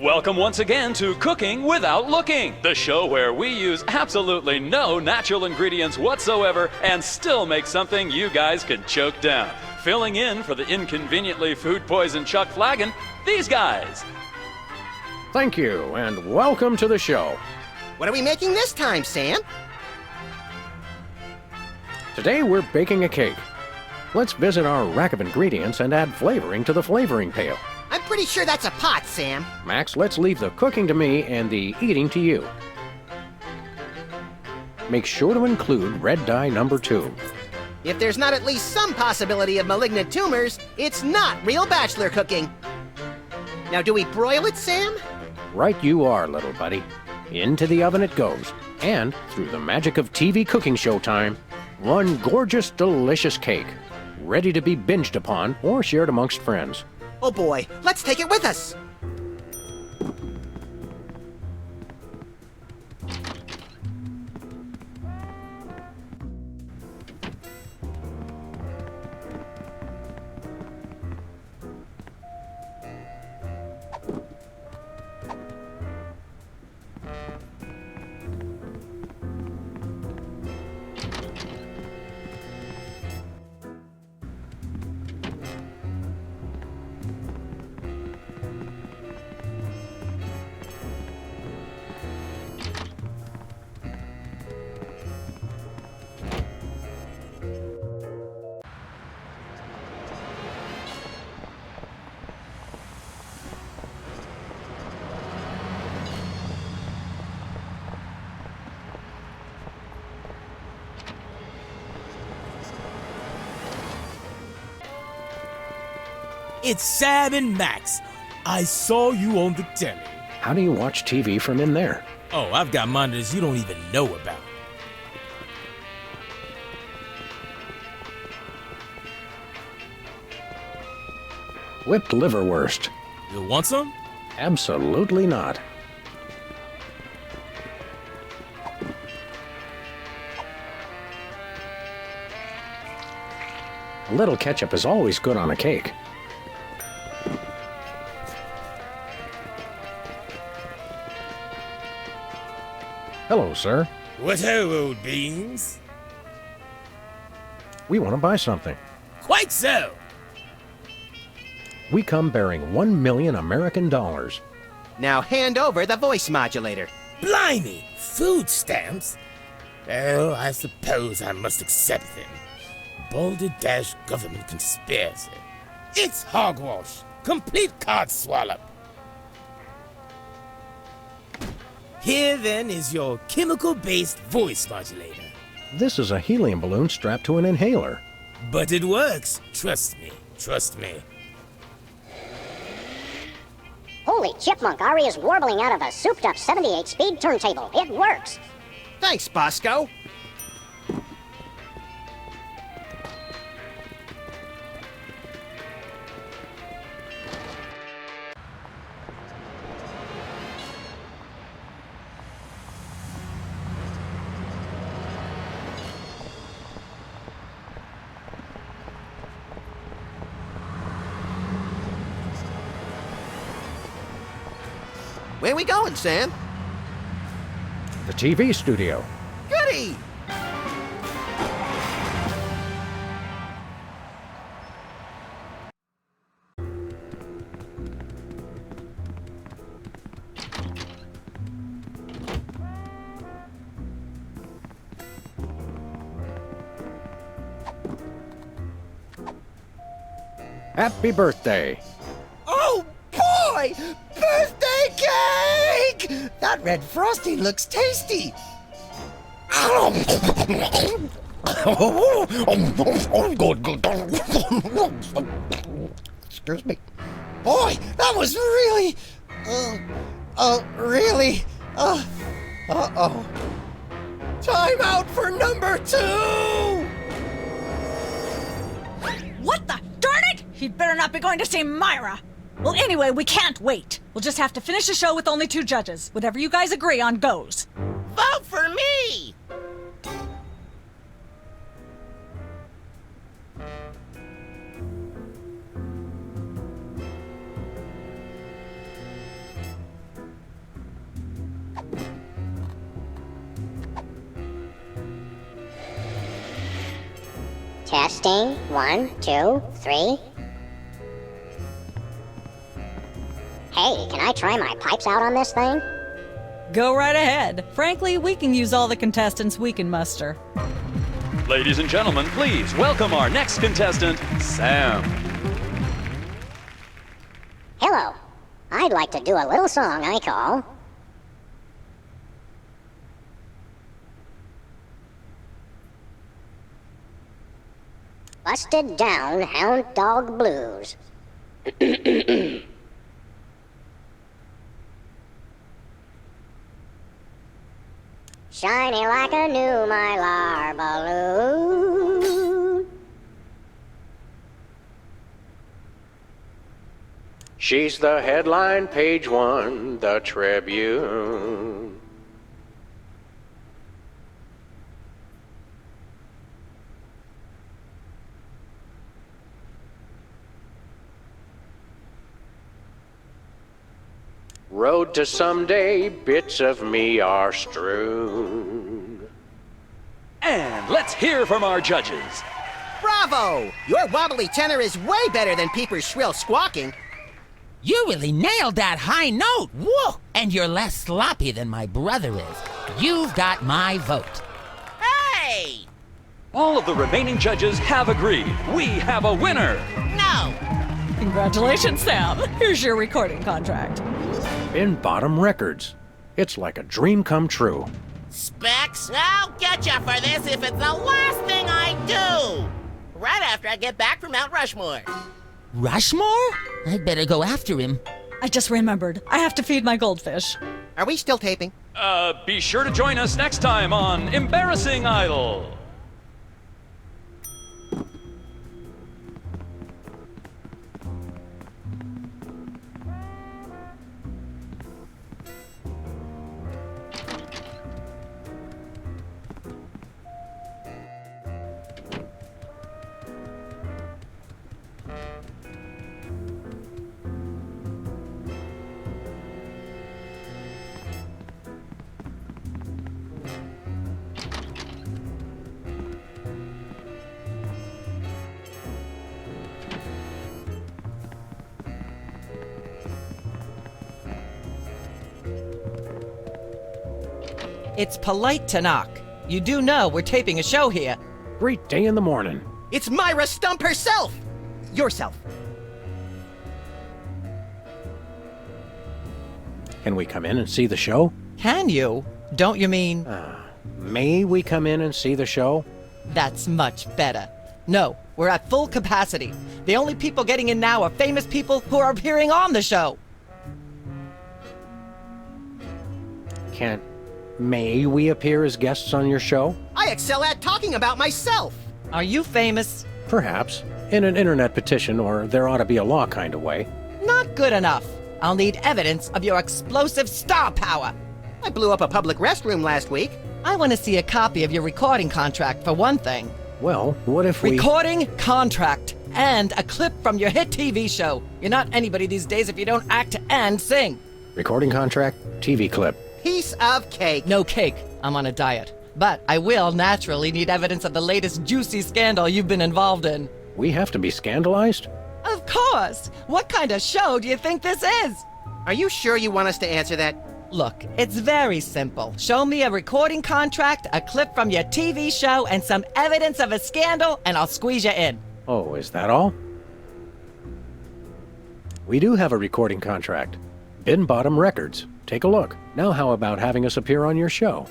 S11: Welcome once again to Cooking Without Looking, the show where we use absolutely no natural ingredients whatsoever and still make something you guys can choke down. Filling in for the inconveniently food-poisoned Chuck Flagon, these guys.
S2: Thank you, and welcome to the show.
S1: What are we making this time, Sam?
S2: Today we're baking a cake. Let's visit our rack of ingredients and add flavoring to the flavoring pail.
S1: I'm pretty sure that's a pot, Sam.
S2: Max, let's leave the cooking to me and the eating to you. Make sure to include red dye number 2.
S1: If there's not at least some possibility of malignant tumors, it's not real bachelor cooking. Now, do we broil it, Sam?
S2: Right you are, little buddy. Into the oven it goes. And, through the magic of TV cooking show time, one gorgeous, delicious cake, ready to be binged upon or shared amongst friends.
S1: Oh boy, let's take it with us!
S3: It's Sam and Max. I saw you on the telly.
S2: How do you watch TV from in there?
S3: Oh, I've got monitors you don't even know about.
S2: Whipped liverwurst.
S3: You want some?
S2: Absolutely not. A little ketchup is always good on a cake. Hello, sir.
S3: What ho, old beans?
S2: We want to buy something.
S3: Quite so.
S2: We come bearing 1 million American dollars.
S1: Now hand over the voice modulator.
S3: Blimey! Food stamps? Well, I suppose I must accept them. Balderdash government conspiracy. It's hogwash. Complete card swallow. Here then is your chemical-based voice modulator.
S2: This is a helium balloon strapped to an inhaler.
S3: But it works. Trust me. Trust me.
S16: Holy chipmunk, Ari is warbling out of a souped-up 78-speed turntable. It works.
S1: Thanks, Bosco. Where we going, Sam?
S2: The TV studio.
S1: Goody!
S2: Happy birthday.
S15: Oh, boy! Birthday cake! That red frosting looks tasty. Excuse me. Boy, that was really... really... Uh-oh. Time out for number 2!
S8: What the? Darn it! He'd better not be going to see Myra. Well, anyway, we can't wait. We'll just have to finish the show with only 2 judges. Whatever you guys agree on goes.
S13: Vote for me!
S16: Testing. 1, 2, 3. Hey, can I try my pipes out on this thing?
S8: Go right ahead. Frankly, we can use all the contestants we can muster.
S11: Ladies and gentlemen, please welcome our next contestant, Sam.
S16: Hello. I'd like to do a little song I call Busted Down Hound Dog Blues. Shiny like a new mylar balloon.
S2: She's the headline, page 1, the Tribune. Road to someday, bits of me are strewn.
S11: And let's hear from our judges.
S1: Bravo! Your wobbly tenor is way better than Peeper's shrill squawking.
S14: You really nailed that high note. Whoa! And you're less sloppy than my brother is. You've got my vote.
S13: Hey!
S11: All of the remaining judges have agreed. We have a winner.
S13: No!
S8: Congratulations, Sam. Here's your recording contract.
S2: In Bottom Records. It's like a dream come true.
S13: Specs, I'll get you for this if it's the last thing I do! Right after I get back from Mount Rushmore.
S14: Rushmore? I'd better go after him.
S8: I just remembered. I have to feed my goldfish.
S1: Are we still taping?
S11: Be sure to join us next time on Embarrassing Idol.
S17: It's polite to knock. You do know we're taping a show here.
S2: Great day in the morning.
S1: It's Myra Stump herself! Yourself.
S2: Can we come in and see the show?
S17: Can you? Don't you mean...
S2: May we come in and see the show?
S17: That's much better. No, we're at full capacity. The only people getting in now are famous people who are appearing on the show.
S2: May we appear as guests on your show?
S1: I excel at talking about myself.
S17: Are you famous?
S2: Perhaps. In an internet petition, or there ought to be a law kind of way.
S17: Not good enough. I'll need evidence of your explosive star power.
S1: I blew up a public restroom last week.
S17: I want to see a copy of your recording contract, for one thing.
S2: Well, what if we...
S17: Recording contract and a clip from your hit TV show. You're not anybody these days if you don't act and sing.
S2: Recording contract, TV clip.
S1: Piece of cake.
S17: No cake. I'm on a diet. But I will naturally need evidence of the latest juicy scandal you've been involved in.
S2: We have to be scandalized?
S17: Of course! What kind of show do you think this is?
S1: Are you sure you want us to answer that?
S17: Look, it's very simple. Show me a recording contract, a clip from your TV show, and some evidence of a scandal, and I'll squeeze you in.
S2: Oh, is that all? We do have a recording contract. Bin Bottom Records. Take a look. Now how about having us appear on your show?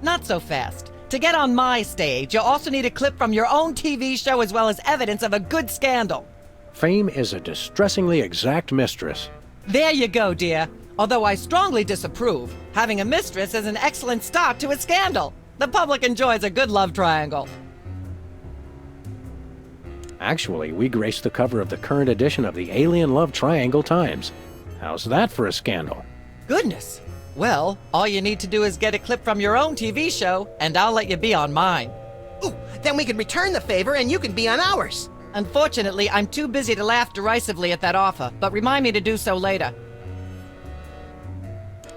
S17: Not so fast. To get on my stage, you'll also need a clip from your own TV show as well as evidence of a good scandal.
S2: Fame is a distressingly exact mistress.
S17: There you go, dear. Although I strongly disapprove, having a mistress is an excellent start to a scandal. The public enjoys a good love triangle.
S2: Actually, we graced the cover of the current edition of the Alien Love Triangle Times. How's that for a scandal?
S17: Goodness. Well, all you need to do is get a clip from your own TV show, and I'll let you be on mine.
S1: Ooh, then we can return the favor and you can be on ours.
S17: Unfortunately, I'm too busy to laugh derisively at that offer, but remind me to do so later.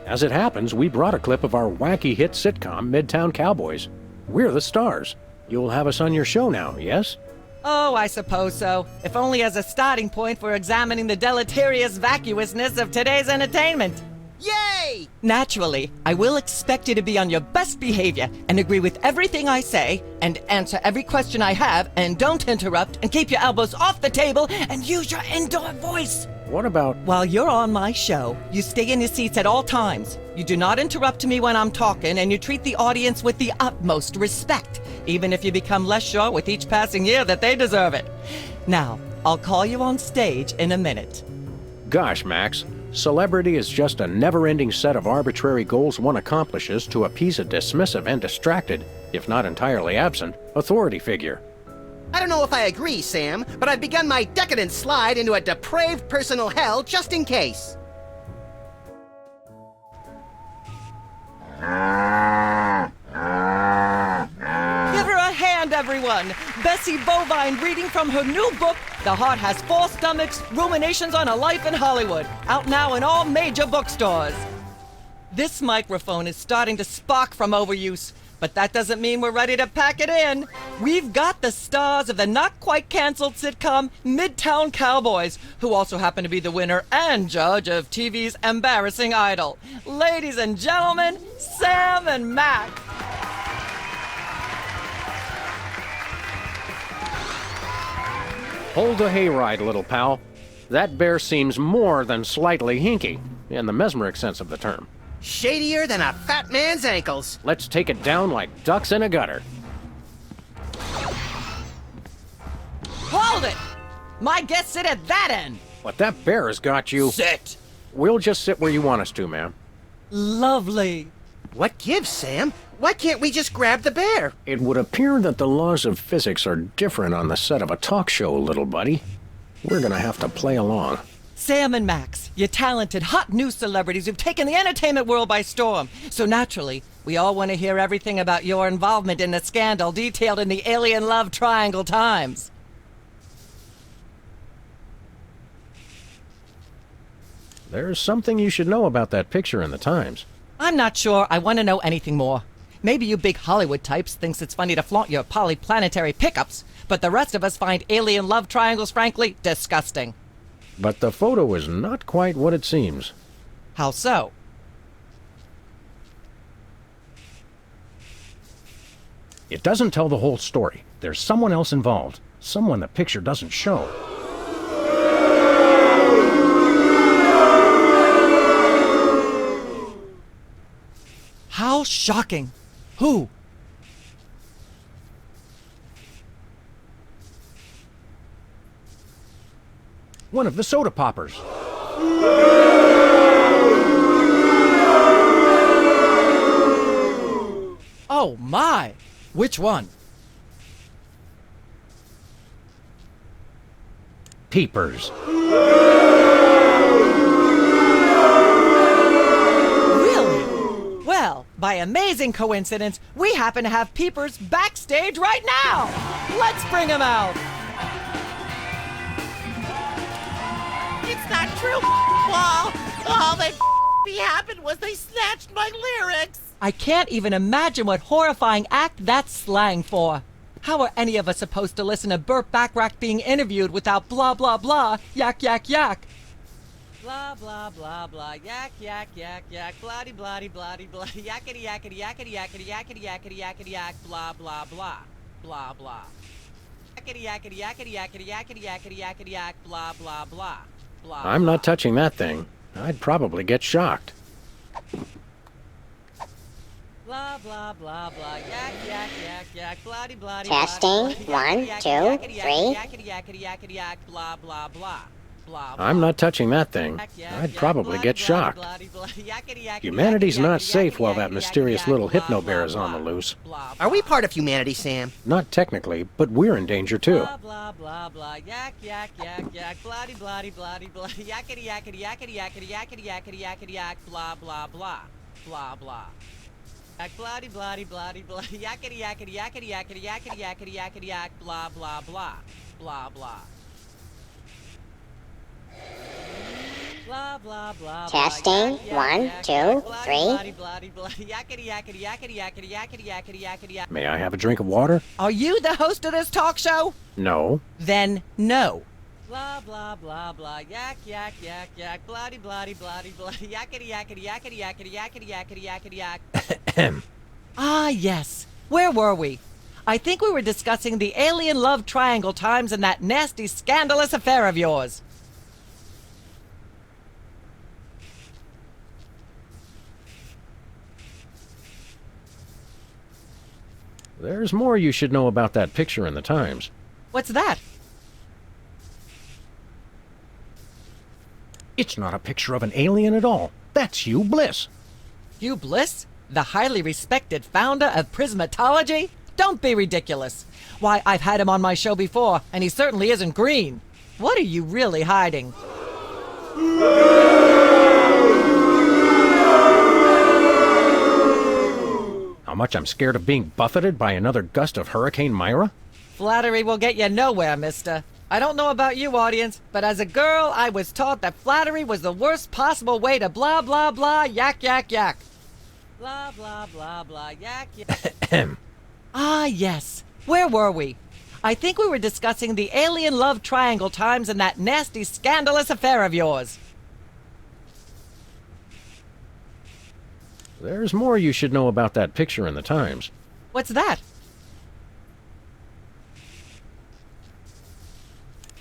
S2: As it happens, we brought a clip of our wacky hit sitcom, Midtown Cowboys. We're the stars. You'll have us on your show now, yes?
S17: Oh, I suppose so. If only as a starting point for examining the deleterious vacuousness of today's entertainment.
S1: Yay!
S17: Naturally, I will expect you to be on your best behavior and agree with everything I say and answer every question I have and don't interrupt and keep your elbows off the table and use your indoor voice.
S2: What about...
S17: While you're on my show, you stay in your seats at all times. You do not interrupt me when I'm talking, and you treat the audience with the utmost respect, even if you become less sure with each passing year that they deserve it. Now, I'll call you on stage in a minute.
S2: Gosh, Max. Celebrity is just a never-ending set of arbitrary goals one accomplishes to appease a dismissive and distracted, if not entirely absent, authority figure.
S1: I don't know if I agree, Sam, but I've begun my decadent slide into a depraved personal hell just in case.
S17: Give her a hand, everyone! Bessie Bovine reading from her new book, The Heart Has Four Stomachs, Ruminations on a Life in Hollywood, out now in all major bookstores. This microphone is starting to spark from overuse, but that doesn't mean we're ready to pack it in. We've got the stars of the not-quite-canceled sitcom Midtown Cowboys, who also happen to be the winner and judge of TV's Embarrassing Idol. Ladies and gentlemen, Sam and Mac.
S2: Hold the hayride, little pal. That bear seems more than slightly hinky, in the mesmeric sense of the term.
S1: Shadier than a fat man's ankles.
S2: Let's take it down like ducks in a gutter.
S17: Hold it! My guests sit at that end.
S2: But that bear has got you.
S17: Sit.
S2: We'll just sit where you want us to, ma'am.
S17: Lovely.
S1: What gives, Sam? Why can't we just grab the bear?
S2: It would appear that the laws of physics are different on the set of a talk show, little buddy. We're gonna have to play along.
S17: Sam and Max, you talented, hot news celebrities who've taken the entertainment world by storm. So naturally, we all want to hear everything about your involvement in the scandal detailed in the Alien Love Triangle Times.
S2: There's something you should know about that picture in the Times.
S17: I'm not sure I want to know anything more. Maybe you big Hollywood types thinks it's funny to flaunt your polyplanetary pickups, but the rest of us find alien love triangles, frankly, disgusting.
S2: But the photo is not quite what it seems.
S17: How so?
S2: It doesn't tell the whole story. There's someone else involved. Someone the picture doesn't show.
S17: How shocking! Who?
S2: One of the soda poppers.
S17: Oh my! Which one?
S2: Peepers.
S17: Really? Well, by amazing coincidence, we happen to have Peepers backstage right now! Let's bring him out!
S13: It's not true, Wall. All that happened was they snatched my lyrics.
S17: I can't even imagine what horrifying act that's slang for. How are any of us supposed to listen to Burt Bacharach being interviewed without blah blah blah, yak yak yak? Blah blah blah blah, yak yak yak yak, bloody bloody bloody bloody, yakety yakety yakety yakety yakety yakety yakety yak, blah blah blah, blah blah. Yakety yakety yakety yakety yakety yakety yakety yak, blah blah blah.
S2: I'm not touching that thing. I'd probably get shocked.
S17: Blah blah blah blah, yak yak yak yak, bloody bloody.
S16: Testing, 1, 2, 3.
S17: Yakety yakety yakety yak, blah blah blah.
S2: I'm not touching that thing. I'd probably get shocked. Humanity's not safe while that mysterious little hypno-bear is on the loose.
S1: Are we part of humanity, Sam?
S2: Not technically, but we're in danger too.
S17: Blah blah blah, yak yak yak yak, bloody bloody bloody bloody, yakety yakety yakety yakety yakety yakety yakety yak, blah blah blah, blah blah. Yak bloody bloody bloody bloody, yakety yakety yakety yakety yakety yakety yakety yak, blah blah blah, blah blah. Blah, blah, blah,
S16: Testing.
S17: blah,
S16: 1, 2, 3.
S2: May I have a drink of water?
S17: Are you the host of this talk show?
S2: No.
S17: Then no. Blah, blah, blah, blah, yak, yak, yak, yak, bloody, bloody, bloody, bloody, yakety, yakety, yakety, yakety, yakety, yakety, yakety, yak. Ah, yes. Where were we? I think we were discussing the alien love triangle times and that nasty, scandalous affair of yours.
S2: There's more you should know about that picture in the Times.
S17: What's that?
S2: It's not a picture of an alien at all. That's Hugh Bliss.
S17: Hugh Bliss? The highly respected founder of Prismatology? Don't be ridiculous. Why, I've had him on my show before, and he certainly isn't green. What are you really hiding?
S2: How much I'm scared of being buffeted by another gust of Hurricane Myra?
S17: Flattery will get you nowhere, mister. I don't know about you, audience, but as a girl, I was taught that flattery was the worst possible way to blah, blah, blah, yak, yak, yak. Blah, blah, blah, blah, yak, yak. Ah, yes. Where were we? I think we were discussing the alien love triangle times and that nasty, scandalous affair of yours.
S2: There's more you should know about that picture in the Times.
S17: What's that?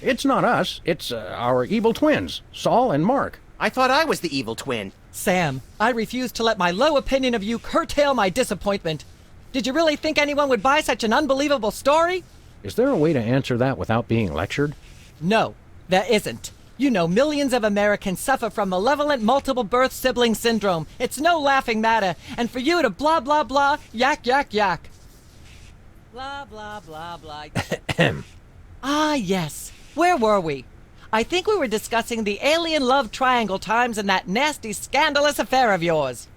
S2: It's not us. It's our evil twins, Saul and Mark.
S1: I thought I was the evil twin.
S17: Sam, I refuse to let my low opinion of you curtail my disappointment. Did you really think anyone would buy such an unbelievable story?
S2: Is there a way to answer that without being lectured?
S17: No, there isn't. You know, millions of Americans suffer from malevolent multiple birth sibling syndrome. It's no laughing matter. And for you to blah, blah, blah, yak, yak, yak. Blah, blah, blah, blah. Ah, yes. Where were we? I think we were discussing the alien love triangle times and that nasty, scandalous affair of yours.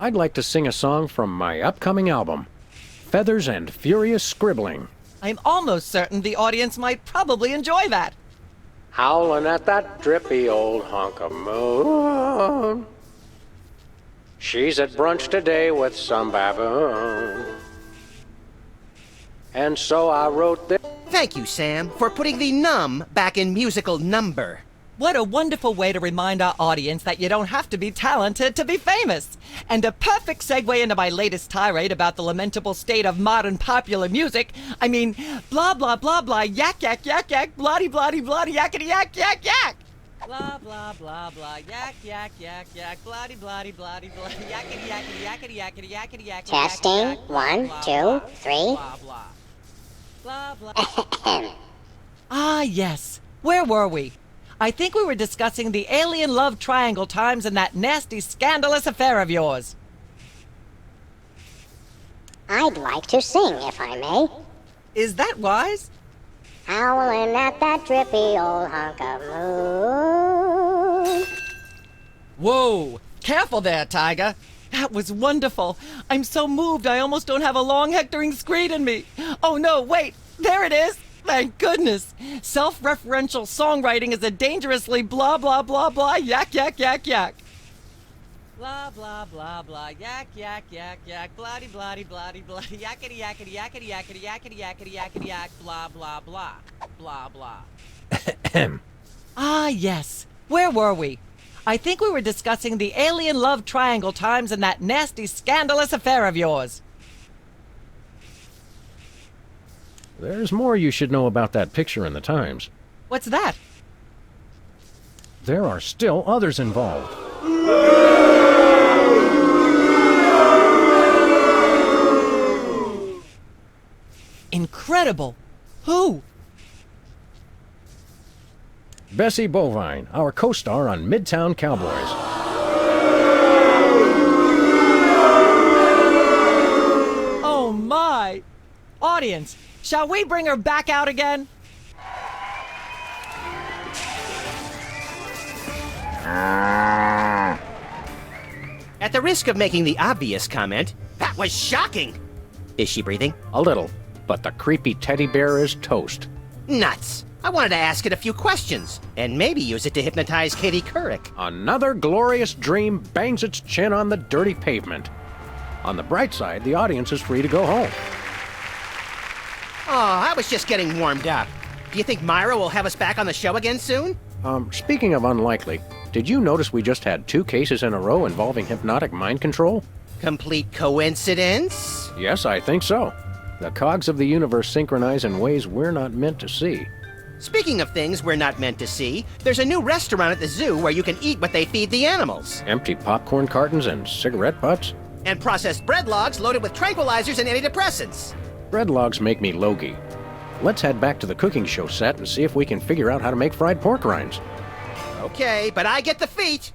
S2: I'd like to sing a song from my upcoming album, Feathers and Furious Scribbling.
S17: I'm almost certain the audience might probably enjoy that.
S2: Howling at that drippy old hunk of moon. She's at brunch today with some baboon. And so I wrote this.
S1: Thank you, Sam, for putting the num back in musical number.
S17: What a wonderful way to remind our audience that you don't have to be talented to be famous. And a perfect segue into my latest tirade about the lamentable state of modern popular music. I mean, blah, blah, blah, blah, yak, yak, yak, yak, bloody, bloody, bloody, yakety, yak, yak, yak. Blah, blah, blah, blah, yak, yak, yak, yak, bloody, bloody, bloody, bloody, yakety, yakety, yakety, yakety, yakety, yakety,
S16: Testing. 1, 2, 3.
S17: Blah, blah. Ah, yes. Where were we? I think we were discussing the alien love triangle times and that nasty, scandalous affair of yours.
S16: I'd like to sing, if I may.
S17: Is that wise?
S16: Howling at that drippy old hunk of moon.
S17: Whoa! Careful there, Tiger. That was wonderful. I'm so moved I almost don't have a long hectoring screed in me. Oh no, wait! There it is! Thank goodness! Self-referential songwriting is a dangerously blah blah blah blah yak yak yak yak. Blah blah blah blah yak yak yak yak bloody bloody bloody bloody yakety yakety yakety yakety yakety yakety yakety yak blah blah blah blah blah. Ah yes. Where were we? I think we were discussing the alien love triangle times and that nasty scandalous affair of yours.
S2: There's more you should know about that picture in the Times.
S17: What's that?
S2: There are still others involved.
S17: Incredible! Who?
S2: Bessie Bovine, our co-star on Midtown Cowboys.
S17: Oh my! Audience, shall we bring her back out again?
S1: At the risk of making the obvious comment, that was shocking! Is she breathing?
S2: A little, but the creepy teddy bear is toast.
S1: Nuts! I wanted to ask it a few questions, and maybe use it to hypnotize Katie Couric.
S2: Another glorious dream bangs its chin on the dirty pavement. On the bright side, the audience is free to go home.
S1: Oh, I was just getting warmed up. Do you think Myra will have us back on the show again soon?
S2: Speaking of unlikely, did you notice we just had 2 cases in a row involving hypnotic mind control?
S1: Complete coincidence?
S2: Yes, I think so. The cogs of the universe synchronize in ways we're not meant to see.
S1: Speaking of things we're not meant to see, there's a new restaurant at the zoo where you can eat what they feed the animals.
S2: Empty popcorn cartons and cigarette butts?
S1: And processed bread logs loaded with tranquilizers and antidepressants.
S2: Bread logs make me logy. Let's head back to the cooking show set and see if we can figure out how to make fried pork rinds.
S1: Okay, but I get the feet.